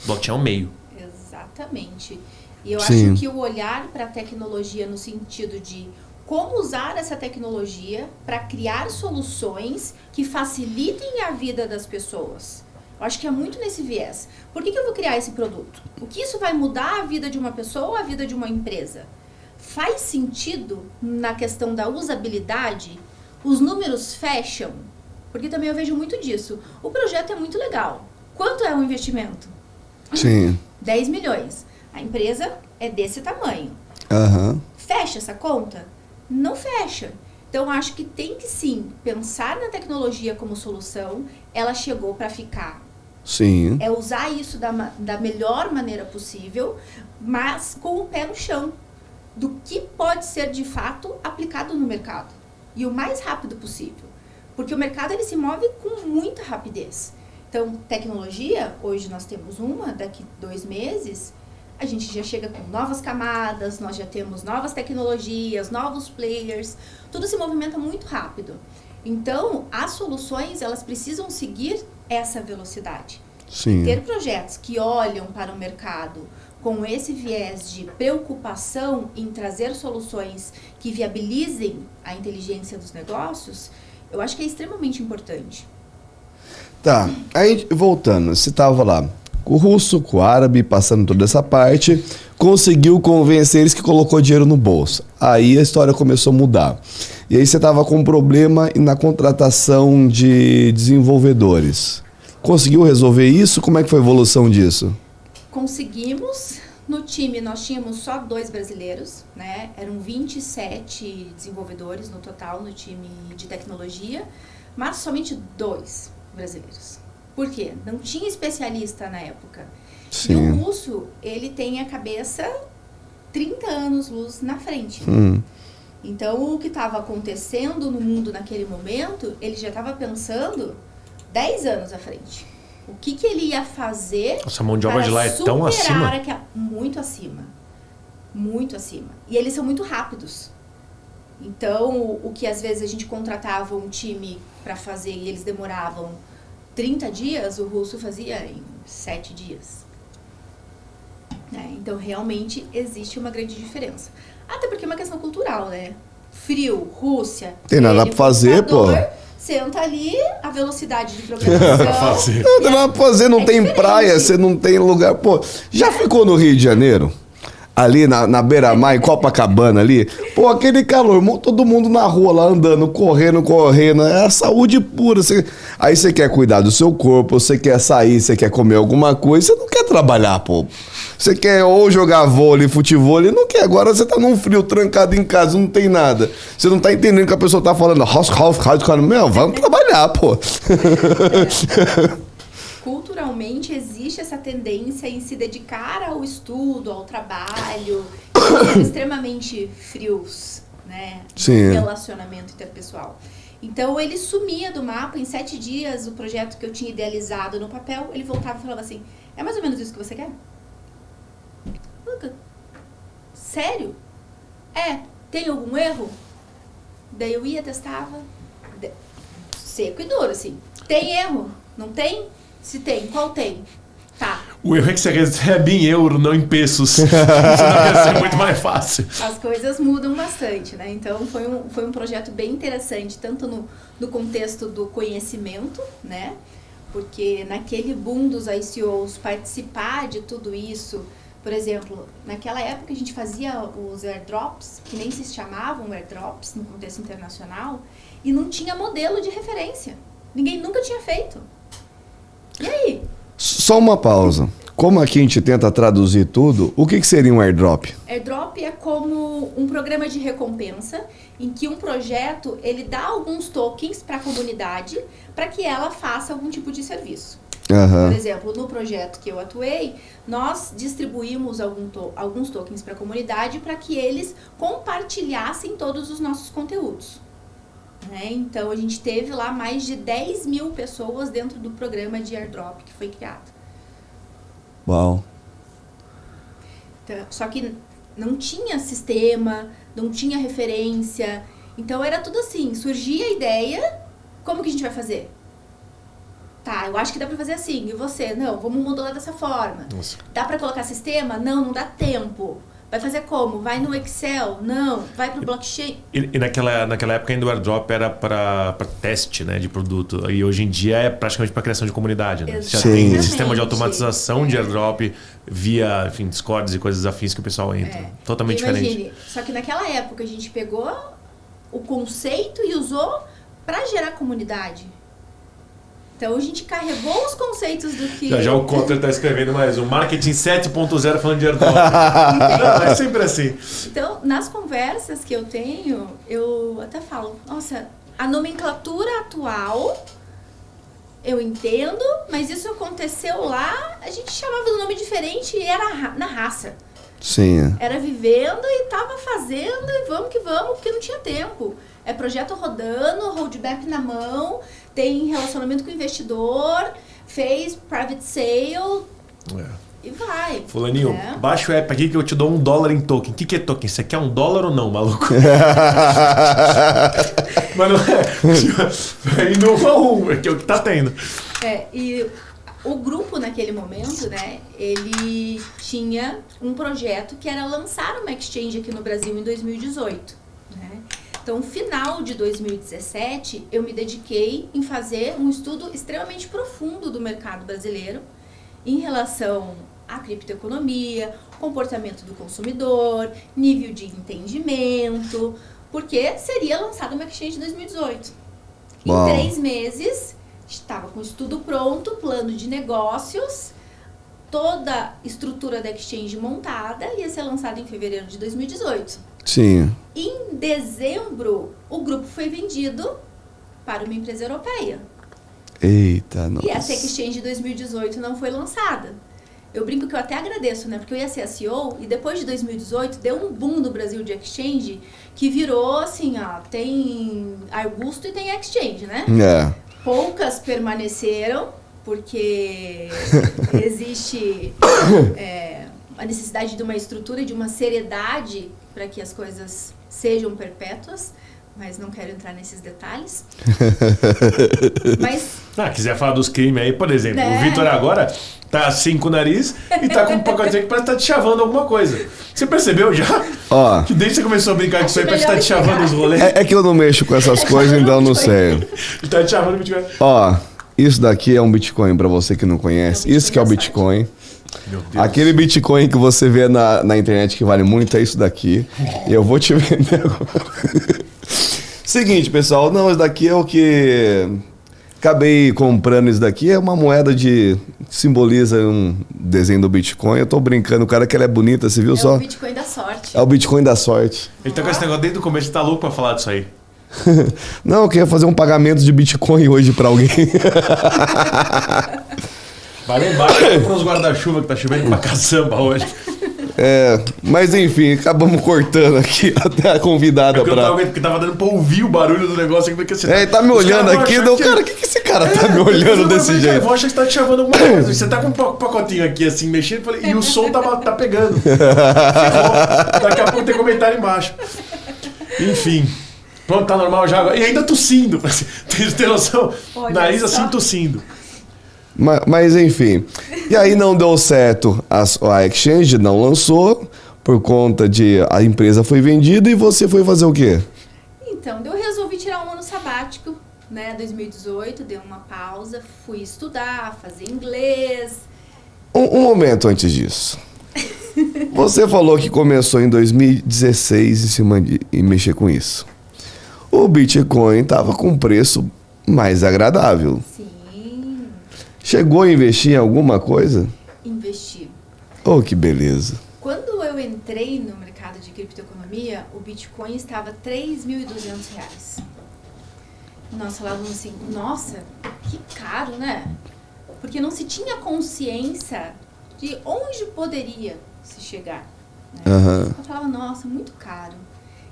Speaker 2: Blockchain é o meio.
Speaker 3: Exatamente. E eu
Speaker 1: Sim.
Speaker 3: acho que o olhar para a tecnologia no sentido de como usar essa tecnologia para criar soluções que facilitem a vida das pessoas. Eu acho que é muito nesse viés. Por que eu vou criar esse produto? O que isso vai mudar a vida de uma pessoa ou a vida de uma empresa? Faz sentido na questão da usabilidade? Os números fecham? Porque também eu vejo muito disso. O projeto é muito legal. Quanto é o investimento?
Speaker 1: Sim.
Speaker 3: 10 milhões. A empresa é desse tamanho.
Speaker 1: Uhum.
Speaker 3: Fecha essa conta? Não fecha. Então, acho que tem que sim pensar na tecnologia como solução. Ela chegou para ficar.
Speaker 1: Sim.
Speaker 3: É usar isso da melhor maneira possível, mas com o pé no chão. Do que pode ser de fato aplicado no mercado. E o mais rápido possível. Porque o mercado ele se move com muita rapidez. Então, tecnologia, hoje nós temos uma, daqui 2 meses, a gente já chega com novas camadas, nós já temos novas tecnologias, novos players, tudo se movimenta muito rápido. Então, as soluções, elas precisam seguir essa velocidade.
Speaker 1: Sim.
Speaker 3: Ter projetos que olham para o mercado com esse viés de preocupação em trazer soluções que viabilizem a inteligência dos negócios, eu acho que é extremamente importante.
Speaker 1: Tá, aí voltando, você estava lá com o russo, com o árabe, passando toda essa parte, conseguiu convencer eles que colocou dinheiro no bolso. Aí a história começou a mudar. E aí você estava com um problema na contratação de desenvolvedores. Conseguiu resolver isso? Como é que foi a evolução disso?
Speaker 3: Conseguimos. No time nós tínhamos só 2 brasileiros, né? Eram 27 desenvolvedores no total no time de tecnologia, mas somente 2 brasileiros. Por quê? Não tinha especialista na época.
Speaker 1: Sim.
Speaker 3: E o russo, ele tem a cabeça 30 anos luz na frente. Então, o que estava acontecendo no mundo naquele momento, ele já estava pensando 10 anos à frente. O que ele ia fazer?
Speaker 2: Nossa, a mão de obra de lá é tão acima?
Speaker 3: Muito acima. Muito acima. E eles são muito rápidos. Então, o que às vezes a gente contratava um time para fazer e eles demoravam 30 dias, o russo fazia em 7 dias. Então, realmente, existe uma grande diferença. Até porque é uma questão cultural, né? Frio, Rússia...
Speaker 1: Tem nada pra fazer, pô.
Speaker 3: Senta ali, a velocidade de programação...
Speaker 1: Não tem nada pra fazer, não tem praia, você não tem lugar... Pô, já ficou no Rio de Janeiro? Ali na beira-mar, em Copacabana ali? Pô, aquele calor, todo mundo na rua lá andando, correndo. É a saúde pura. Aí você quer cuidar do seu corpo, você quer sair, você quer comer alguma coisa, você não quer trabalhar, pô. Você quer ou jogar vôlei, futebol, não quer. Agora você tá num frio, trancado em casa, não tem nada. Você não tá entendendo o que a pessoa tá falando. Meu, vamos trabalhar, pô.
Speaker 3: Culturalmente existe essa tendência em se dedicar ao estudo, ao trabalho, e extremamente frios, né?
Speaker 1: Sim.
Speaker 3: No relacionamento interpessoal. Então ele sumia do mapa, em 7 dias o projeto que eu tinha idealizado no papel, ele voltava e falava assim, é mais ou menos isso que você quer? Sério? Tem algum erro? Daí eu ia, testava, seco e duro, assim. Tem erro? Não tem? Se tem, qual tem? Tá.
Speaker 2: O erro é que você recebe em euro, não em pesos. Isso ia ser muito mais fácil.
Speaker 3: As coisas mudam bastante, né? Então foi um projeto bem interessante, tanto no contexto do conhecimento, né? Porque naquele boom dos ICOs, participar de tudo isso, por exemplo, naquela época a gente fazia os airdrops, que nem se chamavam airdrops no contexto internacional, e não tinha modelo de referência. Ninguém nunca tinha feito. E aí?
Speaker 1: Só uma pausa. Como aqui a gente tenta traduzir tudo, o que seria um airdrop?
Speaker 3: Airdrop é como um programa de recompensa em que um projeto ele dá alguns tokens para a comunidade para que ela faça algum tipo de serviço.
Speaker 1: Uhum.
Speaker 3: Por exemplo, no projeto que eu atuei, nós distribuímos alguns tokens para a comunidade para que eles compartilhassem todos os nossos conteúdos. Então, a gente teve lá mais de 10 mil pessoas dentro do programa de airdrop que foi criado.
Speaker 1: Uau!
Speaker 3: Então, só que não tinha sistema, não tinha referência. Então, era tudo assim, surgia a ideia, como que a gente vai fazer? Tá, eu acho que dá pra fazer assim. E você? Não, vamos modular dessa forma.
Speaker 2: Nossa.
Speaker 3: Dá pra colocar sistema? Não dá tempo. Vai fazer como? Vai no Excel? Não. Vai pro blockchain?
Speaker 2: E naquela época ainda o airdrop era para teste, né, de produto. E hoje em dia é praticamente para criação de comunidade. Né? Já tem sistema de automatização de airdrop via, enfim, Discords e coisas afins que o pessoal entra. Totalmente diferente.
Speaker 3: Só que naquela época a gente pegou o conceito e usou para gerar comunidade. Então a gente carregou os conceitos do que...
Speaker 2: Já o Kotler está escrevendo mais um marketing 7.0 falando de airdrop. É sempre assim.
Speaker 3: Então, nas conversas que eu tenho, eu até falo, nossa, a nomenclatura atual eu entendo, mas isso aconteceu lá, a gente chamava de nome diferente e era na raça.
Speaker 1: Sim.
Speaker 3: Era vivendo e tava fazendo e vamos que vamos, porque não tinha tempo. É projeto rodando, roadmap na mão, tem relacionamento com o investidor, fez private sale e vai.
Speaker 2: Fulaninho, baixa o app aqui que eu te dou $1 em token. O que é token? Você quer $1 ou não, maluco? Mas não é. Aí não é que é o que tá tendo.
Speaker 3: E o grupo naquele momento, né, ele tinha um projeto que era lançar uma exchange aqui no Brasil em 2018, né? Então, no final de 2017, eu me dediquei em fazer um estudo extremamente profundo do mercado brasileiro em relação à criptoeconomia, comportamento do consumidor, nível de entendimento, porque seria lançada uma exchange em 2018. Em 3 meses, estava com o estudo pronto, plano de negócios, toda a estrutura da exchange montada, ia ser lançada em fevereiro de 2018.
Speaker 1: Sim.
Speaker 3: Em dezembro, o grupo foi vendido para uma empresa europeia.
Speaker 1: Eita, nossa.
Speaker 3: E essa exchange de 2018 não foi lançada. Eu brinco que eu até agradeço, né? Porque eu ia ser a CEO e depois de 2018 deu um boom no Brasil de exchange que virou assim, ó, tem Augusto e tem exchange, né? Poucas permaneceram porque existe a necessidade de uma estrutura e de uma seriedade para que as coisas sejam perpétuas, mas não quero entrar nesses detalhes. Mas...
Speaker 2: quiser falar dos crimes aí, por exemplo, o Vitor agora tá assim com o nariz e tá com um pacotinho que parece que tá te chavando alguma coisa. Você percebeu já? Que desde que você começou a brincar com isso aí, parece que tá te chavando os rolês.
Speaker 1: É que eu não mexo com essas coisas, então não sei.
Speaker 2: Ele tá te chavando o Bitcoin.
Speaker 1: Isso daqui é um Bitcoin, pra você que não conhece. Isso que é o Bitcoin.
Speaker 2: Meu Deus.
Speaker 1: Aquele Bitcoin que você vê na internet que vale muito é isso daqui. E eu vou te vender agora. Seguinte, pessoal. Não, isso daqui é o que... Acabei comprando isso daqui. É uma moeda de... Simboliza um desenho do Bitcoin. Eu tô brincando, o cara que ela é bonita, você viu só?
Speaker 3: É o Bitcoin da sorte.
Speaker 1: É o Bitcoin da sorte.
Speaker 2: Ele tá com esse negócio desde o começo, tá louco pra falar disso aí.
Speaker 1: Não, eu queria fazer um pagamento de Bitcoin hoje pra alguém.
Speaker 2: Vai lá embaixo, compra uns guarda-chuva que tá chovendo pra caçamba hoje.
Speaker 1: Mas enfim, acabamos cortando aqui até a convidada
Speaker 2: porque tava dando pra ouvir o barulho do negócio aqui. Porque você
Speaker 1: ele tá me olhando aqui, cara, o que esse cara tá me olhando desse jeito?
Speaker 2: Eu vou achar que você tá te chamando alguma coisa. Você tá com um pacotinho aqui assim, mexendo, e o som tá pegando. Daqui a pouco tem comentário embaixo. Enfim. Pronto, tá normal já agora. E ainda tossindo. Tem noção?
Speaker 3: Olha
Speaker 2: Nariz
Speaker 3: só.
Speaker 2: assim tossindo.
Speaker 1: Mas enfim. E aí não deu certo. A exchange não lançou por conta de a empresa foi vendida e você foi fazer o quê?
Speaker 3: Então, eu resolvi tirar um ano sabático, né? 2018, dei uma pausa, fui estudar, fazer inglês.
Speaker 1: Um momento antes disso. Você falou que começou em 2016 em cima e mexer com isso. O Bitcoin estava com um preço mais agradável.
Speaker 3: Sim.
Speaker 1: Chegou a investir em alguma coisa?
Speaker 3: Investi.
Speaker 1: Oh, que beleza.
Speaker 3: Quando eu entrei no mercado de criptoeconomia, o Bitcoin estava R$ 3.200. Nós falávamos assim, nossa, que caro, né? Porque não se tinha consciência de onde poderia se chegar. Né? Eu falava, nossa, muito caro.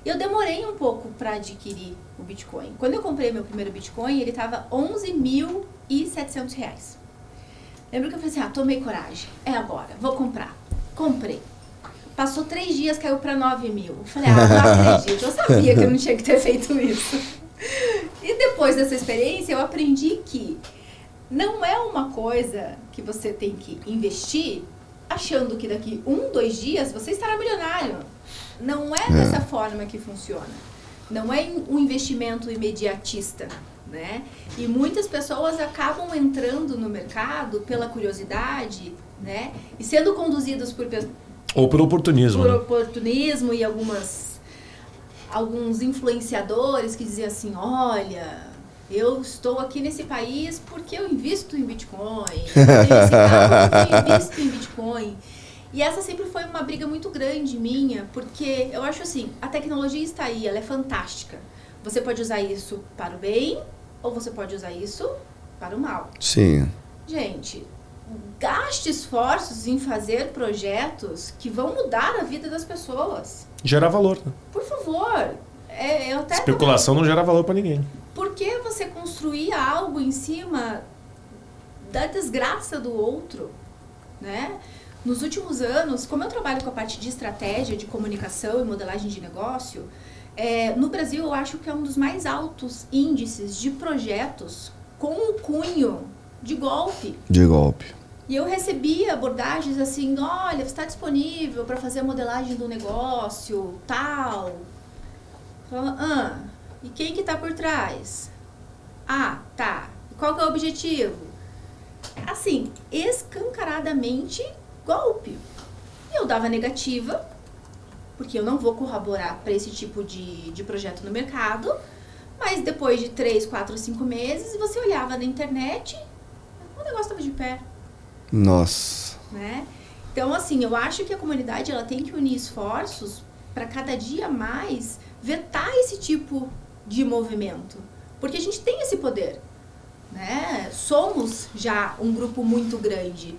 Speaker 3: E eu demorei um pouco para adquirir o Bitcoin. Quando eu comprei meu primeiro Bitcoin, ele estava R$ 11.700. Lembro que eu falei assim, tomei coragem, é agora, vou comprar. Comprei. Passou 3 dias, caiu para 9.000. Eu falei, não acredito, eu sabia que eu não tinha que ter feito isso. E depois dessa experiência, eu aprendi que não é uma coisa que você tem que investir achando que daqui 1-2 dias você estará milionário. Não é dessa forma que funciona. Não é um investimento imediatista, né? E muitas pessoas acabam entrando no mercado pela curiosidade, né? E sendo conduzidas por...
Speaker 2: Ou por oportunismo.
Speaker 3: Por oportunismo e alguns influenciadores que diziam assim, olha, eu estou aqui nesse país porque eu invisto em Bitcoin, eu tenho esse carro porque eu invisto em Bitcoin. E essa sempre foi uma briga muito grande minha, porque eu acho assim, a tecnologia está aí, ela é fantástica. Você pode usar isso para o bem ou você pode usar isso para o mal.
Speaker 1: Sim.
Speaker 3: Gente, gaste esforços em fazer projetos que vão mudar a vida das pessoas.
Speaker 2: Gerar valor, né?
Speaker 3: Por favor. Eu até
Speaker 2: especulação não gera valor para ninguém.
Speaker 3: Por que você construir algo em cima da desgraça do outro, né? nos últimos anos, como eu trabalho com a parte de estratégia, de comunicação e modelagem de negócio, no Brasil eu acho que é um dos mais altos índices de projetos com um cunho de golpe.
Speaker 1: De golpe.
Speaker 3: E eu recebi abordagens assim, olha, você está disponível para fazer a modelagem do negócio, tal. E quem que está por trás? Tá. Qual que é o objetivo? Assim, escancaradamente golpe. E eu dava negativa, porque eu não vou corroborar para esse tipo de projeto no mercado, mas depois de 3, 4, 5 meses, você olhava na internet, o negócio estava de pé.
Speaker 1: Nossa.
Speaker 3: Né? Então, assim, eu acho que a comunidade ela tem que unir esforços para cada dia mais vetar esse tipo de movimento. Porque a gente tem esse poder. Né? Somos já um grupo muito grande.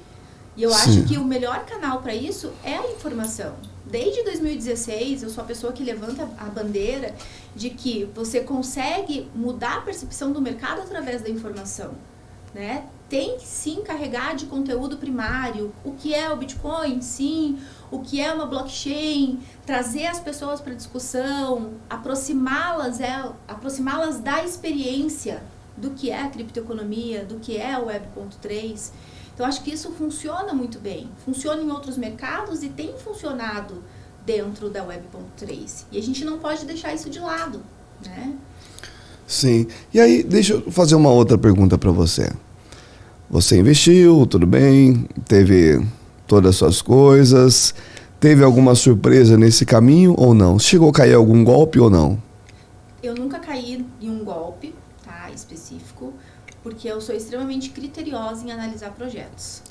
Speaker 3: E eu acho que o melhor canal para isso é a informação. Desde 2016, eu sou a pessoa que levanta a bandeira de que você consegue mudar a percepção do mercado através da informação. Né? Tem que sim carregar de conteúdo primário o que é o Bitcoin, sim, o que é uma blockchain, trazer as pessoas para discussão, aproximá-las da experiência do que é a criptoeconomia, do que é o Web.3. Então, acho que isso funciona muito bem. Funciona em outros mercados e tem funcionado dentro da Web.3. E a gente não pode deixar isso de lado, né?
Speaker 1: Sim. E aí, deixa eu fazer uma outra pergunta para você. Você investiu, tudo bem, teve todas as suas coisas, teve alguma surpresa nesse caminho ou não? Chegou a cair algum golpe ou não?
Speaker 3: Eu nunca caí em um golpe, tá, específico, porque eu sou extremamente criteriosa em analisar projetos.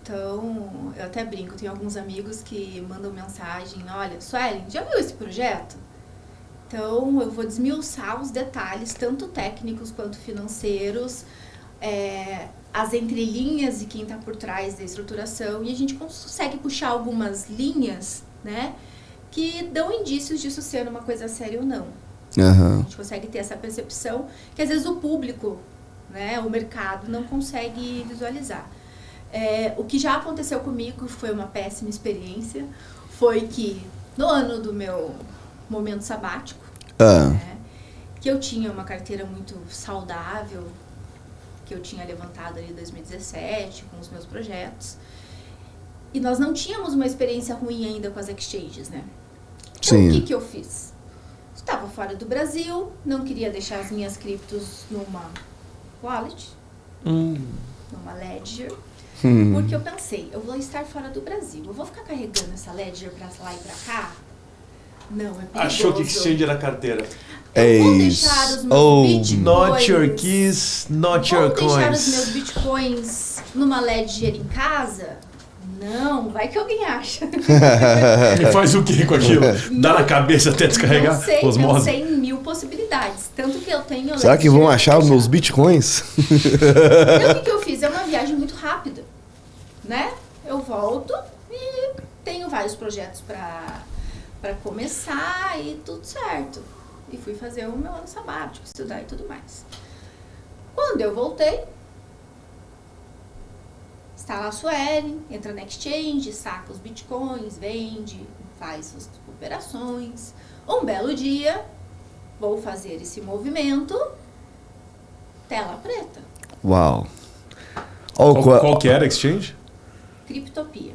Speaker 3: Então, eu até brinco, tenho alguns amigos que mandam mensagem, olha, Suelen, já viu esse projeto? Então, eu vou desmiuçar os detalhes, tanto técnicos quanto financeiros, as entrelinhas de quem está por trás da estruturação, e a gente consegue puxar algumas linhas, né, que dão indícios disso ser uma coisa séria ou não. A gente consegue ter essa percepção que às vezes o público, né, o mercado não consegue visualizar. O que já aconteceu comigo foi uma péssima experiência, foi que no ano do meu momento sabático, né, que eu tinha uma carteira muito saudável, que eu tinha levantado ali em 2017 com os meus projetos, e nós não tínhamos uma experiência ruim ainda com as exchanges, né? Então, o que eu fiz? Estava fora do Brasil, não queria deixar as minhas criptos numa wallet, numa ledger, porque eu pensei, eu vou estar fora do Brasil, eu vou ficar carregando essa ledger pra lá e pra cá? Não, é perigoso.
Speaker 2: Achou que exchange era carteira.
Speaker 3: Eu vou deixar os meus bitcoins...
Speaker 2: Not your keys, not your coins.
Speaker 3: Vou deixar os meus bitcoins numa ledger em casa? Não, vai que alguém acha.
Speaker 2: E faz o que com aquilo? Dá na cabeça até descarregar?
Speaker 3: Não sei, eu sei 1000 possibilidades. Tanto que eu tenho...
Speaker 1: Será que vão achar os meus bitcoins?
Speaker 3: Então, o que eu fiz? É uma viagem muito rápida, né? Eu volto e tenho vários projetos para começar e tudo certo. E fui fazer o meu ano sabático, estudar e tudo mais. Quando eu voltei, está lá a Suelen, entra na exchange, saca os bitcoins, vende, faz as operações. Um belo dia, vou fazer esse movimento, tela preta.
Speaker 1: Uau!
Speaker 2: Qual que era a exchange?
Speaker 3: Cryptopia.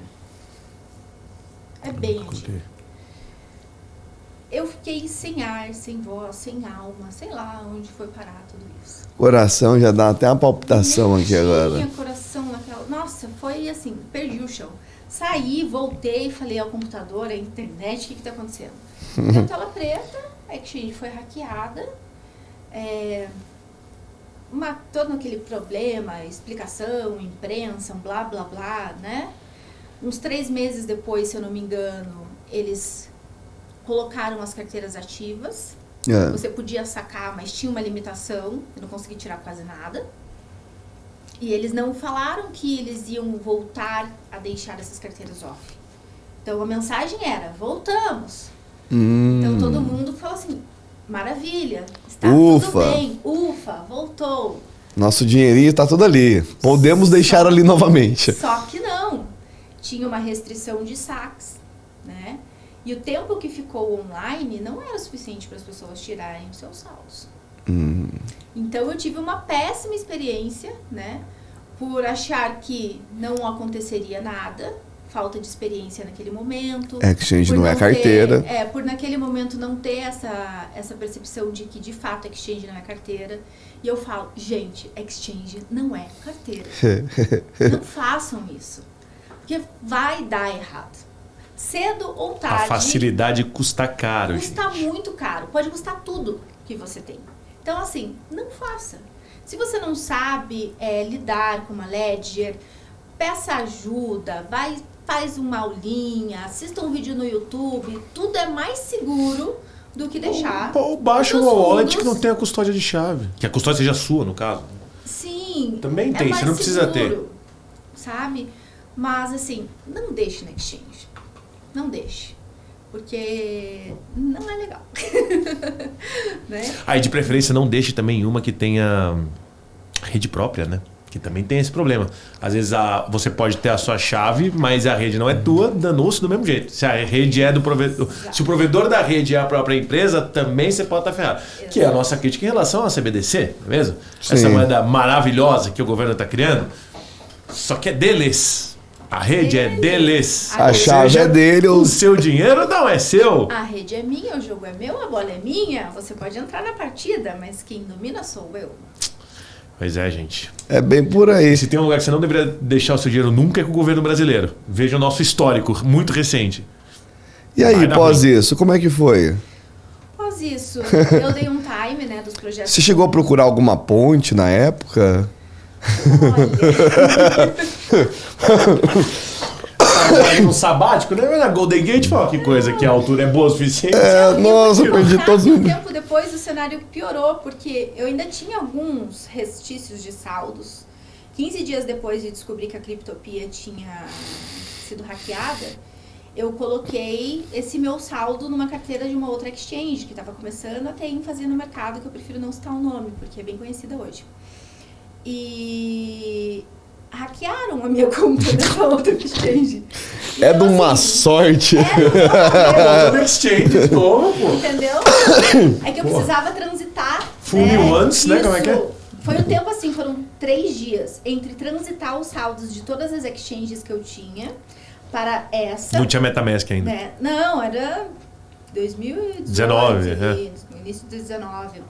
Speaker 3: É bem antigo. Eu fiquei sem ar, sem voz, sem alma, sei lá onde foi parar tudo isso.
Speaker 1: Coração já dá até uma palpitação aqui agora.
Speaker 3: Tinha coração naquela... Nossa, foi assim, perdi o chão. Saí, voltei, falei ao computador, à internet, o que está acontecendo? Deu tela preta, a exchange foi hackeada, todo aquele problema, explicação, imprensa, blá, blá, blá, né? Uns 3 meses depois, se eu não me engano, eles colocaram as carteiras ativas. Você podia sacar, mas tinha uma limitação, eu não consegui tirar quase nada. E eles não falaram que eles iam voltar a deixar essas carteiras off. Então a mensagem era, voltamos. Então todo mundo falou assim, maravilha, está tudo bem, ufa, voltou.
Speaker 1: Nosso dinheirinho está tudo ali, podemos deixar ali novamente.
Speaker 3: Só que não. tinha uma restrição de saques, né? E o tempo que ficou online não era suficiente para as pessoas tirarem os seus saldos. Então eu tive uma péssima experiência, né? Por achar que não aconteceria nada, falta de experiência naquele momento.
Speaker 1: Exchange não é carteira.
Speaker 3: Por naquele momento não ter essa percepção de que de fato exchange não é carteira. E eu falo, gente, exchange não é carteira. Não façam isso, porque vai dar errado. Cedo ou tarde.
Speaker 2: A facilidade custa caro.
Speaker 3: Custa
Speaker 2: gente.
Speaker 3: muito caro. Pode custar tudo que você tem. Então, assim, não faça. Se você não sabe lidar com uma ledger, peça ajuda, faz uma aulinha, assista um vídeo no YouTube. Tudo é mais seguro do que deixar.
Speaker 2: Ou baixa uma wallet que não tenha custódia de chave. Que a custódia seja sua, no caso.
Speaker 3: Sim.
Speaker 2: Também tem, você não precisa ter.
Speaker 3: Sabe? Mas, assim, não deixe na exchange. Não deixe. Porque não é legal. Né?
Speaker 2: Aí, de preferência, não deixe também uma que tenha rede própria, né? Que também tem esse problema. Às vezes você pode ter a sua chave, mas a rede não é tua, danou-se do mesmo jeito. Se a rede é do provedor. Se o provedor da rede é a própria empresa, também você pode estar ferrado. Exato. Que é a nossa crítica em relação à CBDC, não é mesmo? Sim. Essa moeda maravilhosa que o governo está criando. Só que é deles. A rede é deles.
Speaker 1: A chave é dele.
Speaker 2: O seu dinheiro não é seu.
Speaker 3: A rede é minha, o jogo é meu, a bola é minha. Você pode entrar na partida, mas quem domina sou eu.
Speaker 2: Pois é, gente.
Speaker 1: É bem por aí.
Speaker 2: Se tem um lugar que você não deveria deixar o seu dinheiro nunca é com o governo brasileiro. Veja o nosso histórico, muito recente.
Speaker 1: E aí, pós isso, como é que foi?
Speaker 3: Após isso, eu dei um time, né, dos projetos.
Speaker 1: Você chegou a procurar alguma ponte na época?
Speaker 3: Olha.
Speaker 2: Um sabático, né? Na Golden Gate, fala que coisa, que a altura é boa o suficiente.
Speaker 1: Nossa, eu perdi todos os...
Speaker 3: Um tempo depois o cenário piorou, porque eu ainda tinha alguns restícios de saldos. 15 dias depois de descobrir que a Criptopia tinha sido hackeada, eu coloquei esse meu saldo numa carteira de uma outra exchange, que estava começando a ter ênfase no mercado, que eu prefiro não citar o nome, porque é bem conhecida hoje. E hackearam a minha conta nessa outra exchange.
Speaker 1: É de uma sorte.
Speaker 2: É do exchange, pô.
Speaker 3: Entendeu? É que eu precisava transitar.
Speaker 2: Full once, né? Como é que é?
Speaker 3: Foi um tempo assim, foram 3 dias entre transitar os saldos de todas as exchanges que eu tinha para essa.
Speaker 2: Não tinha MetaMask ainda.
Speaker 3: Né? Não, era
Speaker 2: 2019,
Speaker 3: no início de 2019.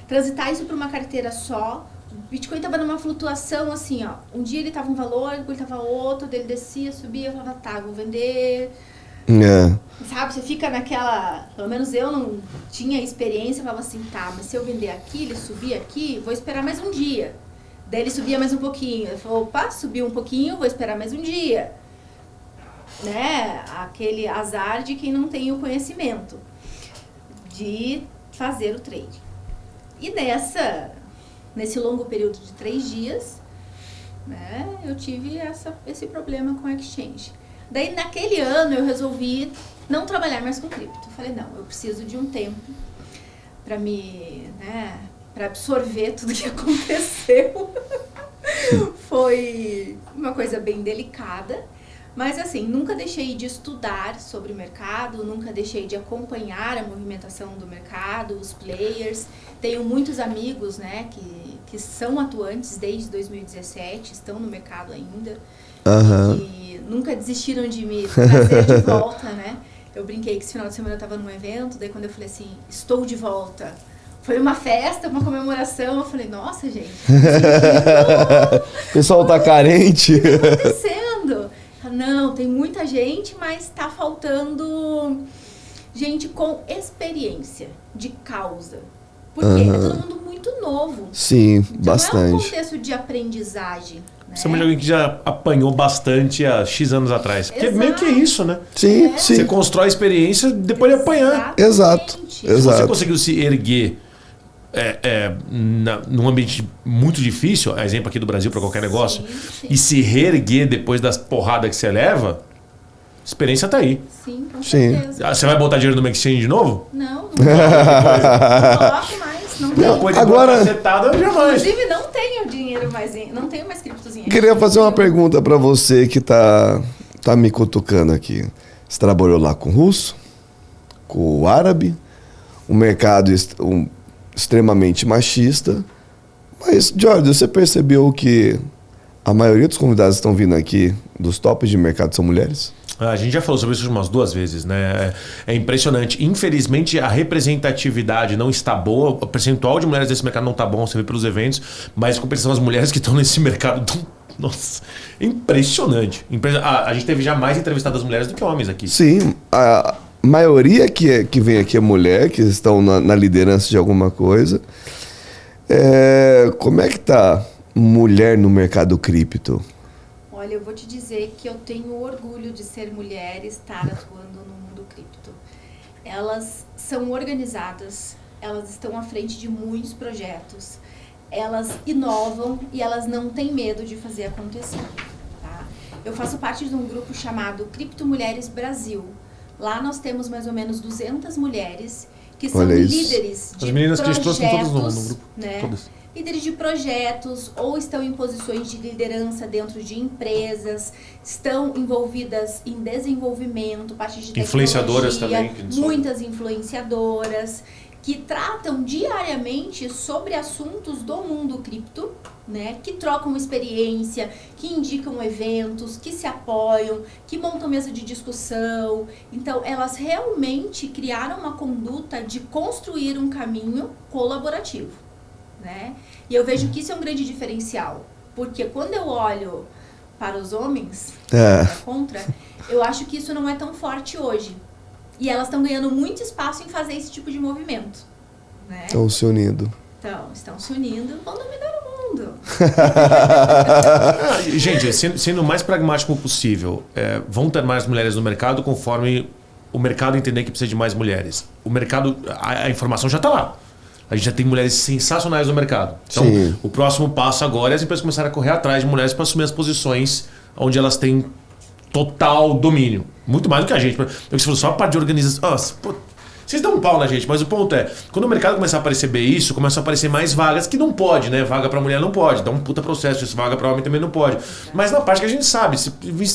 Speaker 3: Transitar isso para uma carteira só. O Bitcoin tava numa flutuação assim, ó. Um dia ele tava um valor, depois ele tava outro, daí ele descia, subia, eu falava, tá, vou vender. Sabe, você fica naquela... Pelo menos eu não tinha experiência, eu falava assim, tá, mas se eu vender aqui, ele subir aqui, vou esperar mais um dia. Daí ele subia mais um pouquinho. Eu falei, opa, subiu um pouquinho, vou esperar mais um dia. Né? Aquele azar de quem não tem o conhecimento de fazer o trade. E nesse longo período de 3 dias, né, eu tive esse problema com a exchange. Daí, naquele ano, eu resolvi não trabalhar mais com cripto. Eu falei, não, eu preciso de um tempo para absorver tudo que aconteceu. Foi uma coisa bem delicada. Mas assim, nunca deixei de estudar sobre o mercado, nunca deixei de acompanhar a movimentação do mercado, os players. Tenho muitos amigos, né, que são atuantes desde 2017, estão no mercado ainda. E nunca desistiram de me trazer de volta, né? Eu brinquei que esse final de semana eu estava num evento, daí quando eu falei assim, estou de volta. Foi uma festa, uma comemoração, eu falei, nossa, gente.
Speaker 1: O pessoal tá carente.
Speaker 3: O que está acontecendo? Não, tem muita gente, mas está faltando gente com experiência, de causa. Porque é todo mundo muito novo.
Speaker 1: Sim,
Speaker 3: então,
Speaker 1: bastante.
Speaker 3: É um contexto de aprendizagem. Né?
Speaker 2: Você é de alguém que já apanhou bastante há X anos atrás. Porque meio que é isso, né?
Speaker 1: Sim, sim.
Speaker 2: Você constrói experiência depois de apanhar.
Speaker 1: Exato.
Speaker 2: Se você conseguiu se erguer num ambiente muito difícil, exemplo aqui do Brasil para qualquer negócio, e se reerguer depois das porradas que você leva, a experiência tá aí.
Speaker 3: Sim, com certeza.
Speaker 2: Você vai botar dinheiro no exchange de novo?
Speaker 3: Não coloco mais. Não tenho.
Speaker 1: Agora,
Speaker 2: jamais.
Speaker 3: Inclusive, não tenho dinheiro mais, não tenho mais criptozinha.
Speaker 1: Queria fazer uma pergunta para você que tá tá me cutucando aqui. Você trabalhou lá com o russo, com o árabe, um mercado extremamente machista. Mas, Jorge, você percebeu que a maioria dos convidados que estão vindo aqui, dos tops de mercado, são mulheres?
Speaker 2: A gente já falou sobre isso umas 2 vezes, né? É impressionante. Infelizmente, a representatividade não está boa. O percentual de mulheres desse mercado não está bom, você vê pelos eventos. Mas, em compensação, as mulheres que estão nesse mercado estão... Nossa, impressionante. A gente teve já mais entrevistadas mulheres do que homens aqui.
Speaker 1: Sim, a maioria que vem aqui é mulher, que estão na liderança de alguma coisa. Como é que tá mulher no mercado cripto?
Speaker 3: Olha, eu vou te dizer que eu tenho orgulho de ser mulher e estar atuando no mundo cripto. Elas são organizadas, elas estão à frente de muitos projetos, elas inovam e elas não têm medo de fazer acontecer. Tá? Eu faço parte de um grupo chamado Cripto Mulheres Brasil. Lá nós temos mais ou menos 200 mulheres que são líderes de projetos. As meninas que estão todas no grupo. Né? Todas. Líderes de projetos ou estão em posições de liderança dentro de empresas, estão envolvidas em desenvolvimento, parte de
Speaker 2: influenciadoras
Speaker 3: tecnologia,
Speaker 2: também.
Speaker 3: Muitas influenciadoras que tratam diariamente sobre assuntos do mundo cripto, né? Que trocam experiência, que indicam eventos, que se apoiam, que montam mesa de discussão. Então, elas realmente criaram uma conduta de construir um caminho colaborativo. Né? E eu vejo que isso é um grande diferencial, porque quando eu olho para os homens, contra, eu acho que isso não é tão forte hoje. E elas estão ganhando muito espaço em fazer esse tipo de movimento. Né?
Speaker 1: Estão se unindo.
Speaker 3: Estão se unindo, vão dominar o mundo.
Speaker 2: Gente, sendo o mais pragmático possível, vão ter mais mulheres no mercado conforme o mercado entender que precisa de mais mulheres. O mercado, a informação já está lá. A gente já tem mulheres sensacionais no mercado. Então, o próximo passo agora é as empresas começarem a correr atrás de mulheres para assumir as posições onde elas têm total domínio. Muito mais do que a gente. Você falou só a parte de organização. Vocês dão um pau na gente, mas o ponto é, quando o mercado começar a aparecer bem isso, começam a aparecer mais vagas que não pode, né? Vaga para mulher não pode. Dá um puta processo isso, vaga para homem também não pode. Mas na parte que a gente sabe, se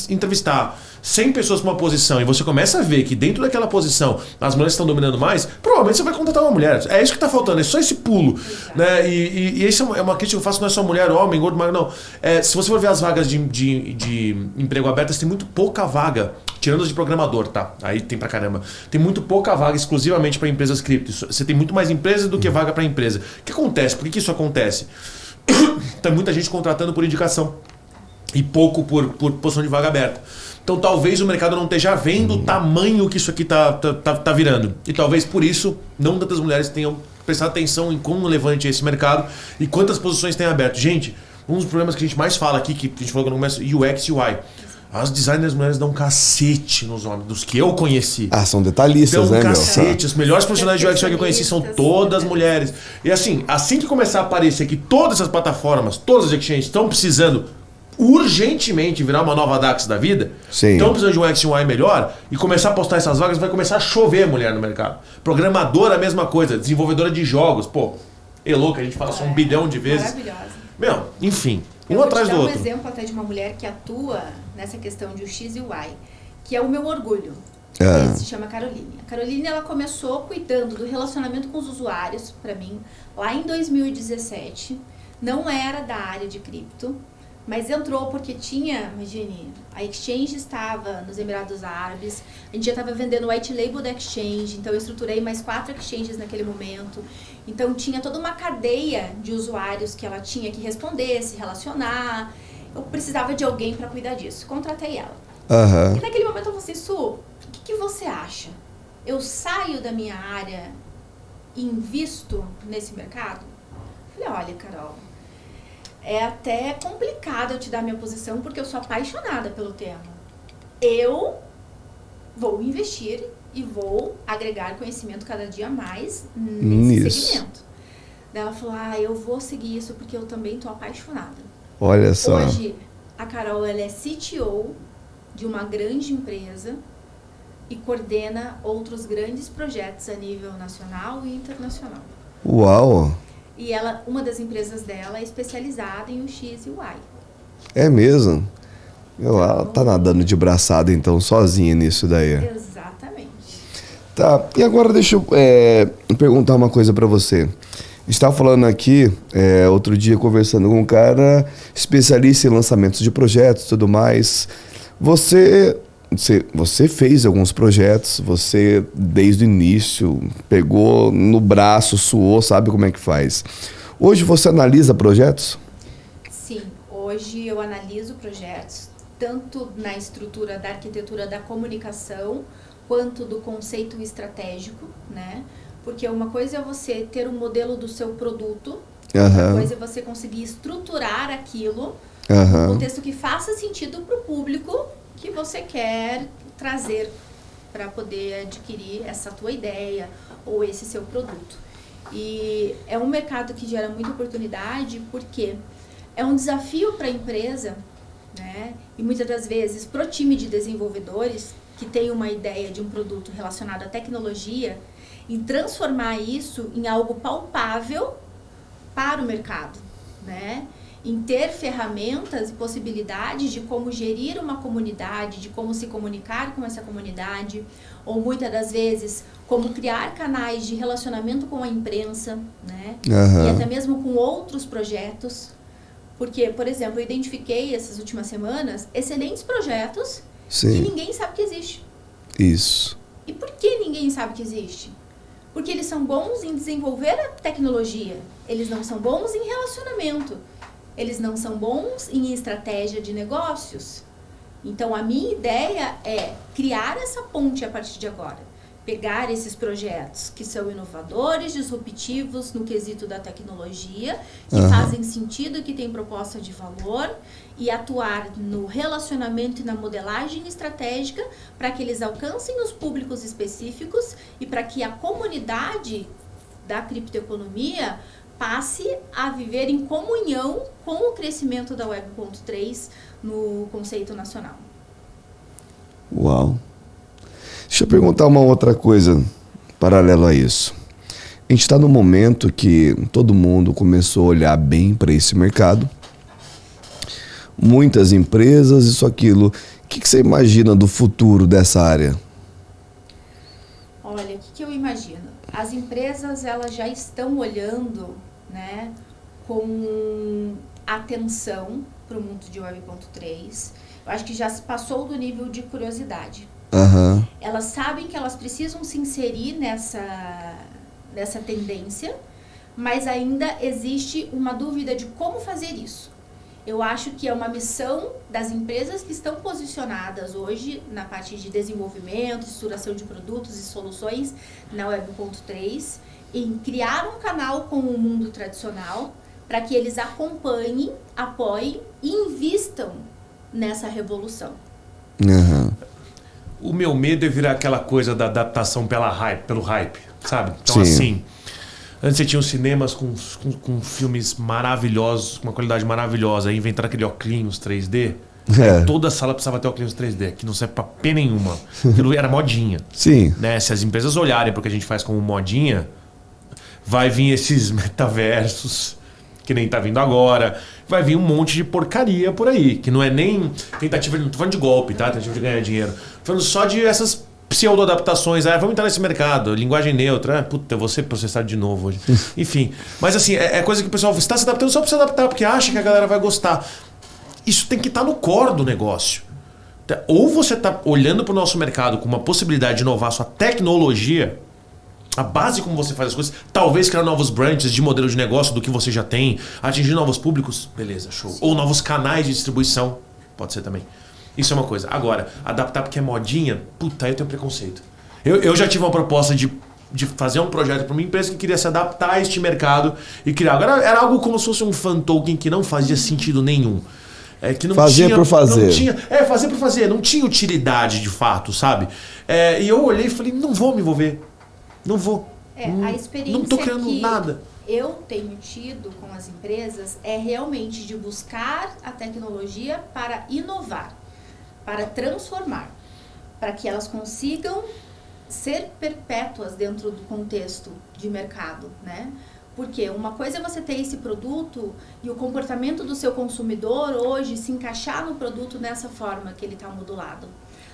Speaker 2: entrevistar 100 pessoas para uma posição e você começa a ver que dentro daquela posição as mulheres estão dominando mais, provavelmente você vai contratar uma mulher. É isso que está faltando, é só esse pulo. Né? E isso é uma crítica que eu faço, não é só mulher, homem, gordo, magro, não. Se você for ver as vagas de emprego abertas, tem muito pouca vaga, tirando as de programador, tá? Aí tem pra caramba. Tem muito pouca vaga exclusivamente para empresas cripto. Você tem muito mais empresas do que vaga para empresa. O que acontece? Por que isso acontece? Tem muita gente contratando por indicação e pouco por posição de vaga aberta. Então talvez o mercado não esteja vendo o tamanho que isso aqui tá virando. E talvez por isso não tantas mulheres tenham prestado atenção em como relevante é esse mercado e quantas posições tem aberto. Gente, um dos problemas que a gente mais fala aqui, que a gente falou quando começa, UX e UI. As designers mulheres dão um cacete nos homens, dos que eu conheci.
Speaker 1: São detalhistas, né, meu?
Speaker 2: Dão um cacete. Os melhores profissionais de UX que eu conheci são todas mulheres. E assim que começar a aparecer que todas essas plataformas, todas as exchanges estão precisando urgentemente virar uma nova DAX da vida, estão precisando de um UX e UI melhor, e começar a postar essas vagas, vai começar a chover mulher no mercado. Programadora, a mesma coisa. Desenvolvedora de jogos. Elo, que a gente fala só 1 bilhão de vezes.
Speaker 3: Maravilhosa.
Speaker 2: Enfim. Um atrás do outro.
Speaker 3: Eu vou te dar um exemplo até de uma mulher que atua nessa questão de UX e UI, que é o meu orgulho. Se chama Caroline. A Caroline, ela começou cuidando do relacionamento com os usuários, para mim, lá em 2017. Não era da área de cripto, mas entrou porque tinha, imagine, a exchange estava nos Emirados Árabes, a gente já estava vendendo white label da exchange, então eu estruturei mais 4 exchanges naquele momento. Então tinha toda uma cadeia de usuários que ela tinha que responder, se relacionar. Eu precisava de alguém para cuidar disso. Contratei ela. E naquele momento eu falei assim, Su, o que você acha? Eu saio da minha área e invisto nesse mercado? Eu falei, olha, Carol, é até complicado eu te dar minha posição porque eu sou apaixonada pelo tema. Eu vou investir e vou agregar conhecimento cada dia mais nesse segmento. Daí ela falou, eu vou seguir isso porque eu também tô apaixonada.
Speaker 1: Olha só.
Speaker 3: Hoje, a Carol, ela é CTO de uma grande empresa e coordena outros grandes projetos a nível nacional e internacional.
Speaker 1: Uau!
Speaker 3: E uma das empresas dela é especializada em UX e UI.
Speaker 1: É mesmo? Ela tá nadando de braçada, então, sozinha nisso daí.
Speaker 3: Exatamente.
Speaker 1: Tá, e agora deixa eu perguntar uma coisa pra você. A gente estava falando aqui, outro dia, conversando com um cara especialista em lançamentos de projetos e tudo mais. Você fez alguns projetos, você, desde o início, pegou no braço, suou, sabe como é que faz. Hoje você analisa projetos?
Speaker 3: Sim, hoje eu analiso projetos, tanto na estrutura da arquitetura da comunicação, quanto do conceito estratégico, né? Porque uma coisa é você ter um modelo do seu produto, outra coisa é você conseguir estruturar aquilo num contexto que faça sentido para o público que você quer trazer para poder adquirir essa tua ideia ou esse seu produto. E é um mercado que gera muita oportunidade porque é um desafio para a empresa, né? E muitas das vezes para o time de desenvolvedores que tem uma ideia de um produto relacionado à tecnologia, em transformar isso em algo palpável para o mercado, né? Em ter ferramentas e possibilidades de como gerir uma comunidade, de como se comunicar com essa comunidade, ou muitas das vezes como criar canais de relacionamento com a imprensa, né? E até mesmo com outros projetos, porque, por exemplo, eu identifiquei essas últimas semanas excelentes projetos que ninguém sabe que existe.
Speaker 1: Isso.
Speaker 3: E por que ninguém sabe que existe? Porque eles são bons em desenvolver a tecnologia, eles não são bons em relacionamento, eles não são bons em estratégia de negócios. Então, a minha ideia é criar essa ponte a partir de agora. Pegar esses projetos que são inovadores, disruptivos no quesito da tecnologia, que fazem sentido, que têm proposta de valor, e atuar no relacionamento e na modelagem estratégica para que eles alcancem os públicos específicos e para que a comunidade da criptoeconomia passe a viver em comunhão com o crescimento da Web.3 no conceito nacional.
Speaker 1: Uau! Deixa eu perguntar uma outra coisa paralelo a isso. A gente está num momento que todo mundo começou a olhar bem para esse mercado. Muitas empresas, isso, aquilo. O que você imagina do futuro dessa área?
Speaker 3: Olha, o que eu imagino? As empresas, elas já estão olhando, né, com atenção para o mundo de Web.3. Eu acho que já se passou do nível de curiosidade. Elas sabem que elas precisam se inserir nessa tendência, mas ainda existe uma dúvida de como fazer isso. Eu acho que é uma missão das empresas que estão posicionadas hoje na parte de desenvolvimento, estruturação de produtos e soluções na Web.3, em criar um canal com o mundo tradicional para que eles acompanhem, apoiem e invistam nessa revolução.
Speaker 2: O meu medo é virar aquela coisa da adaptação pelo hype, sabe? Então, assim, antes você tinha os cinemas com filmes maravilhosos, com uma qualidade maravilhosa, aí inventaram aquele óculos 3D. Toda sala precisava ter óculos 3D, que não serve pra P nenhuma. Aquilo era modinha.
Speaker 1: Sim.
Speaker 2: Né? Se as empresas olharem para o que a gente faz como modinha, vai vir esses metaversos, que nem tá vindo agora. Vai vir um monte de porcaria por aí, que não é nem tentativa, não tô falando de golpe, tá? Tentativa de ganhar dinheiro. Tô falando só de essas pseudo-adaptações. Vamos entrar nesse mercado, linguagem neutra. Puta, eu vou ser processado de novo hoje. Enfim, mas assim, é coisa que o pessoal está se adaptando só para se adaptar, porque acha que a galera vai gostar. Isso tem que estar no core do negócio. Ou você está olhando para o nosso mercado com uma possibilidade de inovar sua tecnologia, a base como você faz as coisas, talvez criar novos branches de modelo de negócio do que você já tem, atingir novos públicos, beleza, show. Sim. Ou novos canais de distribuição, pode ser também. Isso é uma coisa. Agora, adaptar porque é modinha, puta, aí eu tenho preconceito. Eu já tive uma proposta de fazer um projeto para uma empresa que queria se adaptar a este mercado e criar. Agora era algo como se fosse um fan token que não fazia sentido nenhum. Que não
Speaker 1: fazer
Speaker 2: tinha,
Speaker 1: por fazer.
Speaker 2: Não tinha, fazer por fazer, não tinha utilidade de fato, sabe? E eu olhei e falei, não vou me envolver. Não vou.
Speaker 3: A experiência
Speaker 2: não tô criando nada.
Speaker 3: Eu tenho tido com as empresas é realmente de buscar a tecnologia para inovar, para transformar, para que elas consigam ser perpétuas dentro do contexto de mercado, né? Porque uma coisa é você ter esse produto e o comportamento do seu consumidor hoje se encaixar no produto nessa forma que ele está modulado.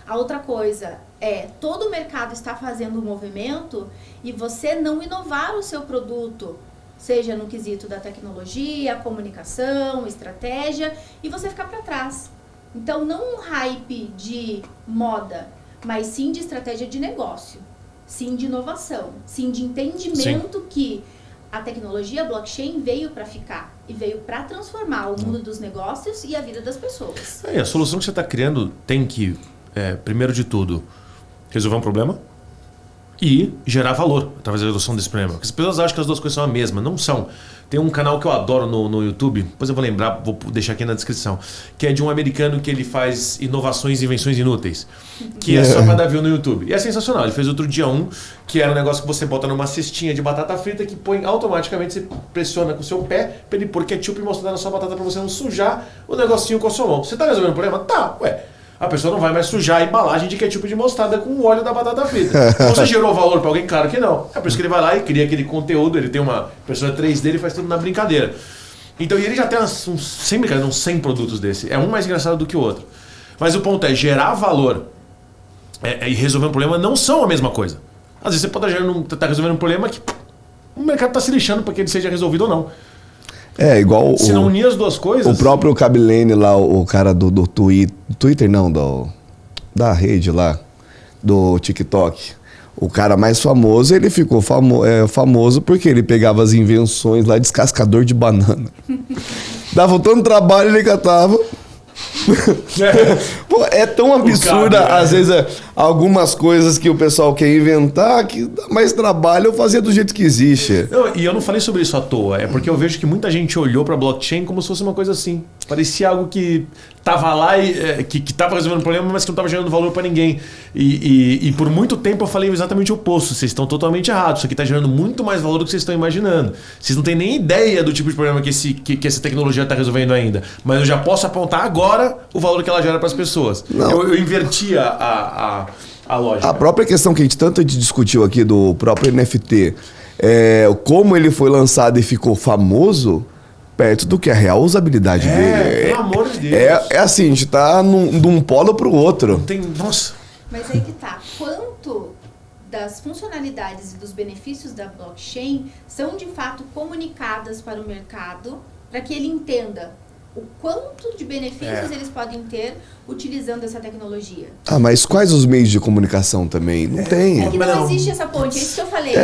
Speaker 3: A outra coisa é, todo o mercado está fazendo um movimento e você não inovar o seu produto, seja no quesito da tecnologia, comunicação, estratégia, e você ficar para trás. Então, não um hype de moda, mas sim de estratégia de negócio, sim de inovação, sim de entendimento que a tecnologia blockchain veio para ficar e veio para transformar o mundo dos negócios e a vida das pessoas.
Speaker 2: A solução que você está criando tem que, primeiro de tudo, resolver um problema e gerar valor através da resolução desse problema. Porque as pessoas acham que as duas coisas são a mesma. Não são. Tem um canal que eu adoro no YouTube, depois eu vou lembrar, vou deixar aqui na descrição, que é de um americano que ele faz inovações e invenções inúteis, que é só para dar view no YouTube. E é sensacional. Ele fez outro dia que era um negócio que você bota numa cestinha de batata frita que põe automaticamente, você pressiona com o seu pé para ele pôr ketchup e mostrar na sua batata para você não sujar o negocinho com a sua mão. Você tá resolvendo o problema? Tá, a pessoa não vai mais sujar a embalagem de ketchup de mostarda com o óleo da batata frita. Você gerou valor para alguém? Claro que não. É por isso que ele vai lá e cria aquele conteúdo, ele tem uma impressora 3D, ele faz tudo na brincadeira. Então, e ele já tem sem brincadeira, uns 100 produtos desse. É um mais engraçado do que o outro. Mas o ponto é, gerar valor e resolver um problema não são a mesma coisa. Às vezes você pode estar resolvendo um problema que o mercado está se lixando para que ele seja resolvido ou não.
Speaker 1: Igual
Speaker 2: se não unir as duas coisas...
Speaker 1: O próprio Kabilane lá, o cara do Twitter, não, da rede lá, do TikTok. O cara mais famoso, ele ficou famoso porque ele pegava as invenções lá, descascador de banana. Dava tanto trabalho, ele catava... Pô, é tão absurda, às vezes, algumas coisas que o pessoal quer inventar que dá mais trabalho eu fazer do jeito que existe.
Speaker 2: Não, e eu não falei sobre isso à toa, é porque eu vejo que muita gente olhou para blockchain como se fosse uma coisa assim. Parecia algo que tava lá e que tava resolvendo um problema, mas que não tava gerando valor para ninguém. E por muito tempo eu falei exatamente o oposto. Vocês estão totalmente errados. Isso aqui tá gerando muito mais valor do que vocês estão imaginando. Vocês não têm nem ideia do tipo de problema que essa tecnologia está resolvendo ainda. Mas eu já posso apontar agora o valor que ela gera para as pessoas. Eu inverti a lógica.
Speaker 1: A própria questão que a gente tanto discutiu aqui do próprio NFT, como ele foi lançado e ficou famoso perto do que a real usabilidade dele.
Speaker 2: Pelo amor de Deus.
Speaker 1: É assim, a gente tá de um polo pro outro.
Speaker 2: Nossa.
Speaker 3: Mas aí que tá. Quanto das funcionalidades e dos benefícios da blockchain são de fato comunicadas para o mercado para que ele entenda o quanto de benefícios eles podem ter utilizando essa tecnologia.
Speaker 1: Mas quais os meios de comunicação também? Não tem.
Speaker 3: É que não existe essa ponte, é isso que eu falei.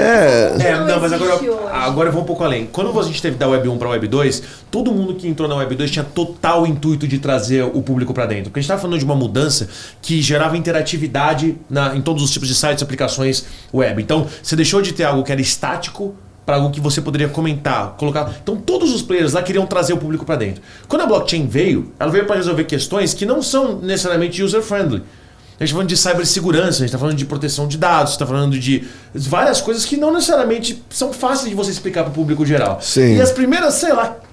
Speaker 2: Mas agora eu vou um pouco além. Quando a gente teve da Web 1 para a Web 2, todo mundo que entrou na Web 2 tinha total intuito de trazer o público para dentro. Porque a gente estava falando de uma mudança que gerava interatividade em todos os tipos de sites e aplicações web. Então, você deixou de ter algo que era estático para algo que você poderia comentar, colocar. Então todos os players lá queriam trazer o público para dentro. Quando a blockchain veio, ela veio para resolver questões que não são necessariamente user-friendly. A gente está falando de cibersegurança, a gente está falando de proteção de dados, está falando de várias coisas que não necessariamente são fáceis de você explicar para o público geral.
Speaker 1: Sim.
Speaker 2: E as primeiras,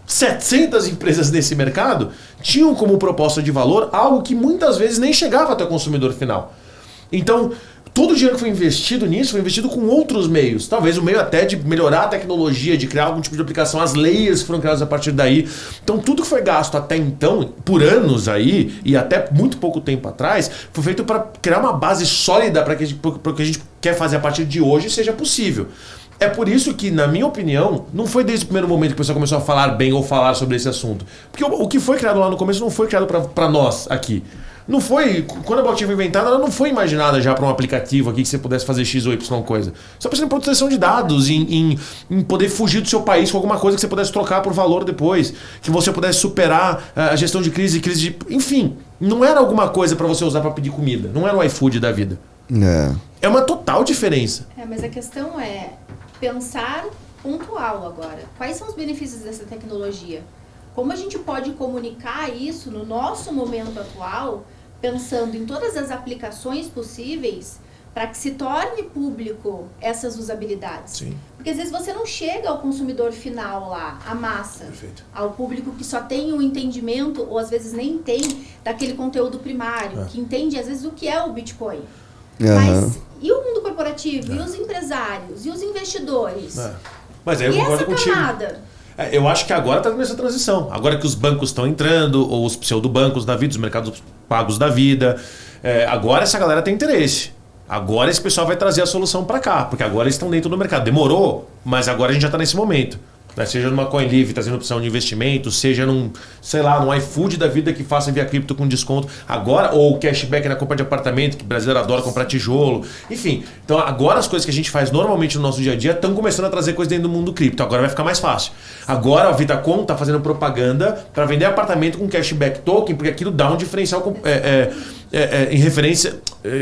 Speaker 2: 700 empresas nesse mercado tinham como proposta de valor algo que muitas vezes nem chegava até o consumidor final. Então, todo o dinheiro que foi investido nisso foi investido com outros meios. Talvez o meio até de melhorar a tecnologia, de criar algum tipo de aplicação, as layers foram criadas a partir daí. Então tudo que foi gasto até então, por anos aí, e até muito pouco tempo atrás, foi feito para criar uma base sólida para que a gente quer fazer a partir de hoje seja possível. É por isso que, na minha opinião, não foi desde o primeiro momento que o pessoal começou a falar bem ou falar sobre esse assunto. Porque o que foi criado lá no começo não foi criado para nós aqui. Não foi, quando a blockchain foi inventada, ela não foi imaginada já para um aplicativo aqui que você pudesse fazer X ou Y coisa. Só pensando em proteção de dados, em poder fugir do seu país com alguma coisa que você pudesse trocar por valor depois, que você pudesse superar a gestão de crise de... Enfim, não era alguma coisa para você usar para pedir comida. Não era o iFood da vida. É uma total diferença.
Speaker 3: Mas a questão é pensar pontual agora. Quais são os benefícios dessa tecnologia? Como a gente pode comunicar isso no nosso momento atual, pensando em todas as aplicações possíveis para que se torne público essas usabilidades?
Speaker 2: Sim.
Speaker 3: Porque às vezes você não chega ao consumidor final lá, à massa,
Speaker 2: Perfeito.
Speaker 3: Ao público que só tem um entendimento, ou às vezes nem tem, daquele conteúdo primário, que entende às vezes o que é o Bitcoin. Mas e o mundo corporativo, e os empresários, e os investidores?
Speaker 2: Mas aí eu concordo contigo. Eu acho que agora está começando a transição. Agora que os bancos estão entrando, ou os pseudobancos da vida, os mercados pagos da vida, agora essa galera tem interesse. Agora esse pessoal vai trazer a solução para cá, porque agora eles estão dentro do mercado. Demorou, mas agora a gente já está nesse momento. Né? Seja numa CoinLive trazendo opção de investimento, seja num iFood da vida que faça via cripto com desconto. Agora, ou cashback na compra de apartamento, que o brasileiro adora comprar tijolo. Enfim, então agora as coisas que a gente faz normalmente no nosso dia a dia estão começando a trazer coisas dentro do mundo cripto. Agora vai ficar mais fácil. Agora a Vitacom está fazendo propaganda para vender apartamento com cashback token, porque aquilo dá um diferencial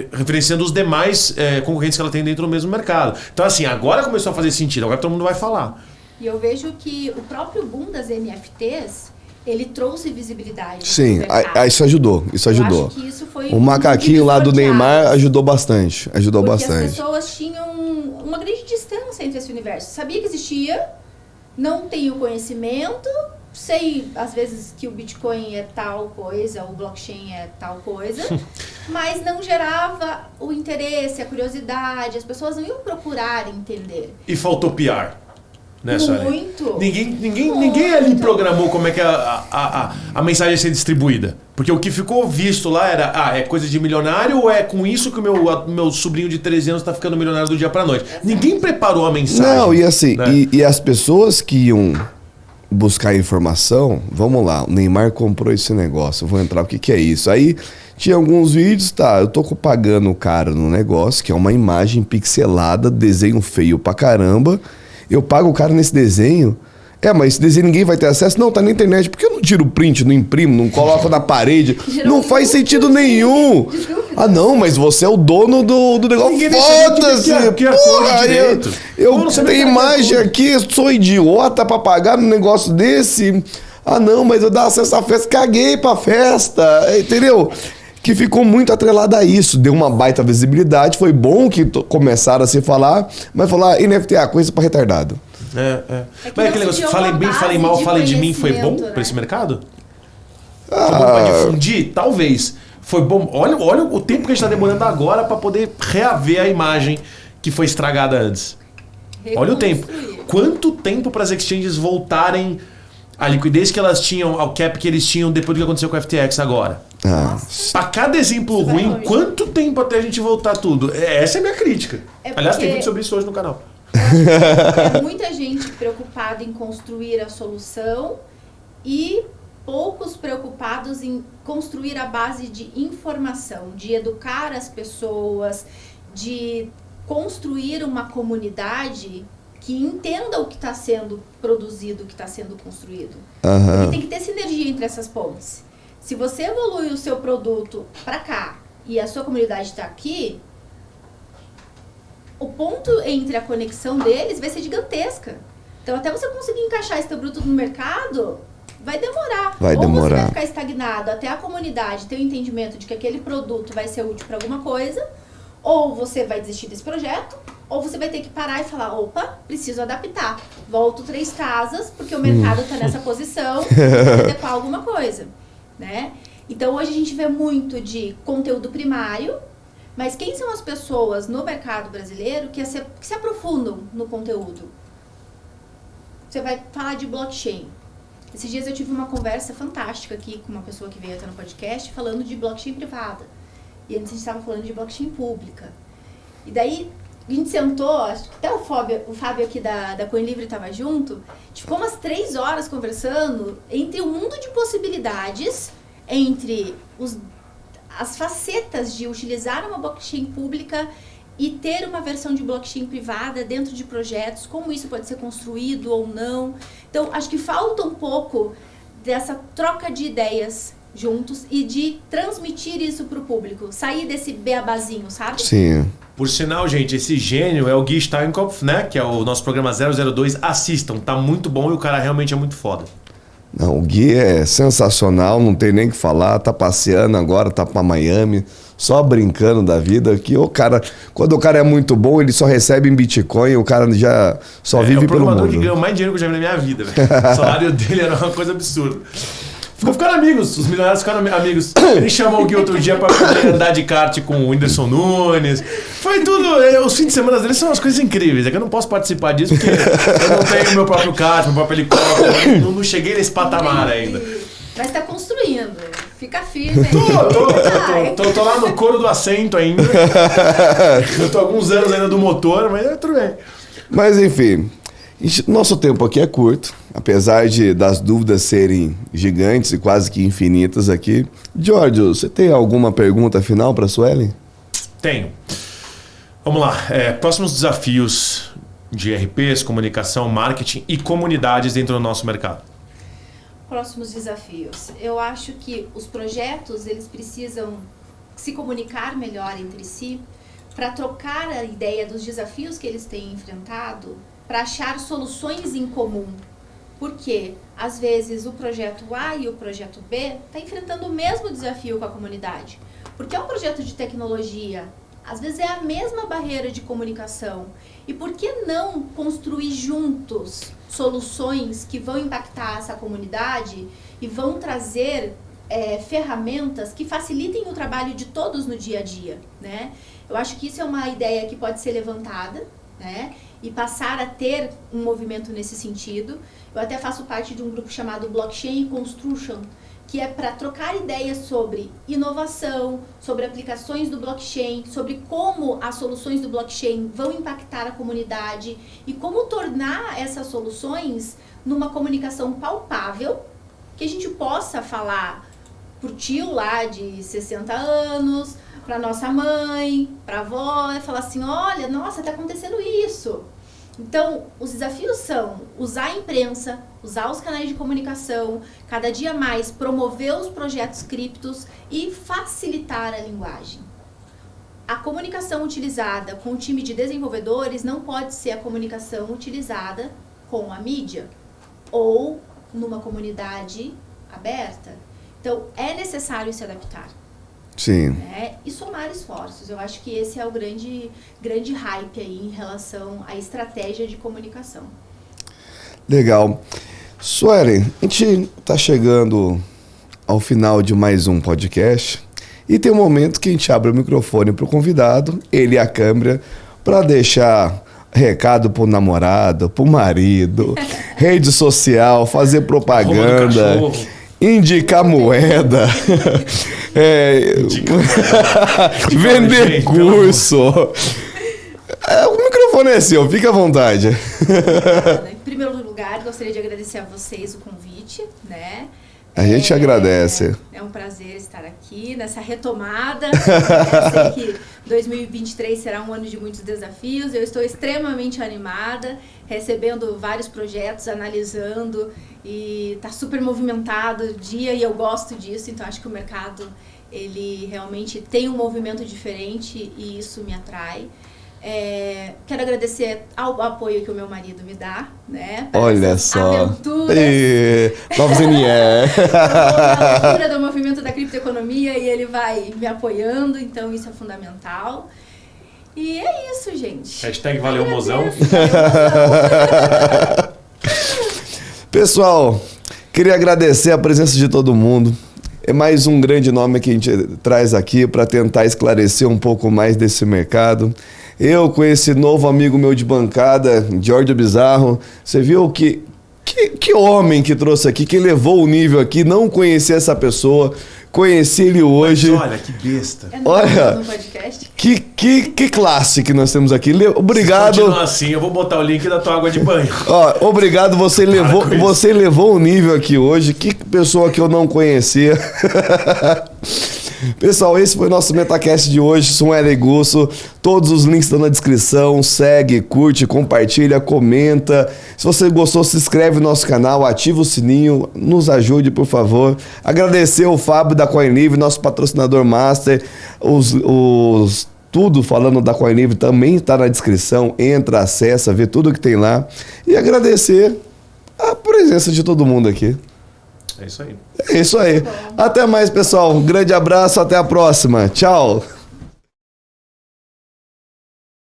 Speaker 2: referenciando os demais concorrentes que ela tem dentro do mesmo mercado. Então assim, agora começou a fazer sentido, agora todo mundo vai falar.
Speaker 3: E eu vejo que o próprio boom das NFTs, ele trouxe visibilidade.
Speaker 1: Sim, isso ajudou. Isso ajudou.
Speaker 3: Eu acho que isso foi
Speaker 1: o macaquinho lá do Neymar ajudou bastante. Porque as
Speaker 3: pessoas tinham uma grande distância entre esse universo. Sabia que existia, não tenho conhecimento, sei às vezes que o Bitcoin é tal coisa, o blockchain é tal coisa, mas não gerava o interesse, a curiosidade, as pessoas não iam procurar entender.
Speaker 2: E faltou PR.
Speaker 3: Muito.
Speaker 2: Ninguém ali programou como é que a mensagem ia ser distribuída. Porque o que ficou visto lá era, é coisa de milionário ou é com isso que o meu sobrinho de 13 anos está ficando milionário do dia para noite? Ninguém preparou a mensagem.
Speaker 1: Não, e assim, né? e as pessoas que iam buscar informação, vamos lá, o Neymar comprou esse negócio, eu vou entrar, o que é isso? Aí tinha alguns vídeos, eu tô pagando o cara no negócio, que é uma imagem pixelada, desenho feio pra caramba. Eu pago o cara nesse desenho. Mas esse desenho ninguém vai ter acesso? Não, tá na internet. Por que eu não tiro o print, não imprimo, não coloco na parede? Não faz sentido nenhum. Não, mas você é o dono do negócio. Foda-se! Eu tenho imagem aqui, sou idiota pra pagar num negócio desse. Não, mas eu dou acesso à festa. Caguei pra festa, entendeu? Que ficou muito atrelada a isso, deu uma baita visibilidade, foi bom que começaram a se falar, mas falar NFT é coisa pra retardado.
Speaker 2: Mas aquele negócio, falem bem, falem mal, falem de mim, foi bom pra esse mercado? Foi bom pra difundir? Talvez. Foi bom. Olha o tempo que a gente tá demorando agora pra poder reaver a imagem que foi estragada antes. Olha o tempo. Quanto tempo para as exchanges voltarem a liquidez que elas tinham, ao cap que eles tinham depois do que aconteceu com o FTX agora? Para cada exemplo ruim, quanto tempo até a gente voltar tudo? Essa é a minha crítica. Aliás, tem vídeo sobre isso hoje no canal.
Speaker 3: É muita gente preocupada em construir a solução e poucos preocupados em construir a base de informação, de educar as pessoas, de construir uma comunidade que entenda o que está sendo produzido, o que está sendo construído. Porque tem que ter sinergia entre essas pontes. Se você evolui o seu produto para cá e a sua comunidade está aqui, o ponto entre a conexão deles vai ser gigantesca. Então, até você conseguir encaixar esse teu produto no mercado, vai demorar. Ou você vai ficar estagnado até a comunidade ter o entendimento de que aquele produto vai ser útil para alguma coisa, ou você vai desistir desse projeto, ou você vai ter que parar e falar, opa, preciso adaptar. Volto 3 casas, porque o mercado está nessa posição, preciso adequar alguma coisa. Né? Então, hoje a gente vê muito de conteúdo primário, mas quem são as pessoas no mercado brasileiro que se aprofundam no conteúdo? Você vai falar de blockchain. Esses dias eu tive uma conversa fantástica aqui com uma pessoa que veio até no podcast falando de blockchain privada. E antes a gente estava falando de blockchain pública. E daí a gente sentou, acho que até o Fábio aqui da CoinLive estava junto, a gente ficou umas 3 horas conversando entre um mundo de possibilidades, entre as facetas de utilizar uma blockchain pública e ter uma versão de blockchain privada dentro de projetos, como isso pode ser construído ou não. Então, acho que falta um pouco dessa troca de ideias juntos e de transmitir isso para o público, sair desse beabazinho, sabe?
Speaker 1: Sim.
Speaker 2: Por sinal, gente, esse gênio é o Gui Steinkopf, né? Que é o nosso programa 002. Assistam, tá muito bom e o cara realmente é muito foda.
Speaker 1: Não, o Gui é sensacional, não tem nem o que falar, tá passeando agora, tá pra Miami, só brincando da vida, que o cara, quando o cara é muito bom, ele só recebe em Bitcoin, o cara já só vive pelo mundo. É o
Speaker 2: programador que ganhou mais dinheiro que eu já vi na minha vida, velho. O salário dele era uma coisa absurda. Ficaram amigos, os milionários ficaram amigos. Ele chamou o Gui outro dia pra poder andar de kart com o Whindersson Nunes. Foi tudo. Os fins de semana deles são umas coisas incríveis. É que eu não posso participar disso porque eu não tenho meu próprio kart, meu próprio helicóptero. Não cheguei nesse patamar ainda.
Speaker 3: Mas tá construindo. Fica firme.
Speaker 2: Tô lá no couro do assento ainda. Eu tô há alguns anos ainda do motor, mas tudo bem.
Speaker 1: Mas enfim, nosso tempo aqui é curto, apesar das dúvidas serem gigantes e quase que infinitas aqui. Giorgio, você tem alguma pergunta final para a Suelen?
Speaker 2: Tenho. Vamos lá. Próximos desafios de RPs, comunicação, marketing e comunidades dentro do nosso mercado.
Speaker 3: Próximos desafios. Eu acho que os projetos, eles precisam se comunicar melhor entre si para trocar a ideia dos desafios que eles têm enfrentado, para achar soluções em comum. Porque, às vezes, o projeto A e o projeto B estão enfrentando o mesmo desafio com a comunidade. Porque é um projeto de tecnologia, às vezes é a mesma barreira de comunicação. E por que não construir juntos soluções que vão impactar essa comunidade e vão trazer ferramentas que facilitem o trabalho de todos no dia a dia, né? Eu acho que isso é uma ideia que pode ser levantada, né? E passar a ter um movimento nesse sentido. Eu até faço parte de um grupo chamado Blockchain Construction, que é para trocar ideias sobre inovação, sobre aplicações do blockchain, sobre como as soluções do blockchain vão impactar a comunidade e como tornar essas soluções numa comunicação palpável, que a gente possa falar pro tio lá de 60 anos, para nossa mãe, para a avó, e falar assim, olha, nossa, tá acontecendo isso. Então, os desafios são usar a imprensa, usar os canais de comunicação, cada dia mais promover os projetos criptos e facilitar a linguagem. A comunicação utilizada com o time de desenvolvedores não pode ser a comunicação utilizada com a mídia ou numa comunidade aberta. Então, é necessário se adaptar.
Speaker 1: Sim.
Speaker 3: Né? E somar esforços. Eu acho que esse é o grande hype aí em relação à estratégia de comunicação.
Speaker 1: Legal. Suelen, a gente está chegando ao final de mais um podcast e tem um momento que a gente abre o microfone para o convidado, ele e a câmera, para deixar recado pro namorado, pro marido, rede social, fazer propaganda, indicar moeda, vender curso. O microfone é seu, fica à vontade.
Speaker 3: Em primeiro lugar, gostaria de agradecer a vocês o convite, né?
Speaker 1: A gente agradece.
Speaker 3: É um prazer estar aqui nessa retomada. Eu sei que 2023 será um ano de muitos desafios. Eu estou extremamente animada, recebendo vários projetos, analisando e está super movimentado o dia e eu gosto disso. Então acho que o mercado ele realmente tem um movimento diferente e isso me atrai. Quero agradecer ao apoio que o meu marido me dá, né?
Speaker 1: Olha só.
Speaker 3: Aventuras.
Speaker 1: Novos NE.
Speaker 3: A aventura do movimento da criptoeconomia e ele vai me apoiando, então isso é fundamental. E é isso, gente.
Speaker 2: Hashtag valeu mozão.
Speaker 1: Pessoal, queria agradecer a presença de todo mundo. É mais um grande nome que a gente traz aqui para tentar esclarecer um pouco mais desse mercado. Eu com esse novo amigo meu de bancada, Giorgio Bizarro, você viu que homem que trouxe aqui, que levou o nível aqui, não conhecia essa pessoa, conheci ele hoje.
Speaker 2: Mas olha, que besta.
Speaker 1: Olha,
Speaker 3: no podcast.
Speaker 1: Que classe que nós temos aqui. Obrigado.
Speaker 2: Se continuar assim, eu vou botar o link da tua água de banho.
Speaker 1: Ó, obrigado, você levou o nível aqui hoje. Que pessoa que eu não conhecia. Pessoal, esse foi o nosso Metacast de hoje. Sou Hélio Gusso. Todos os links estão na descrição. Segue, curte, compartilha, comenta. Se você gostou, se inscreve no nosso canal, ativa o sininho, nos ajude, por favor. Agradecer o Fábio da CoinLivre, nosso patrocinador master. Tudo falando da CoinLivre também está na descrição. Entra, acessa, vê tudo que tem lá. E agradecer a presença de todo mundo aqui.
Speaker 2: É isso aí.
Speaker 1: É isso aí. Até mais, pessoal. Um grande abraço, até a próxima. Tchau.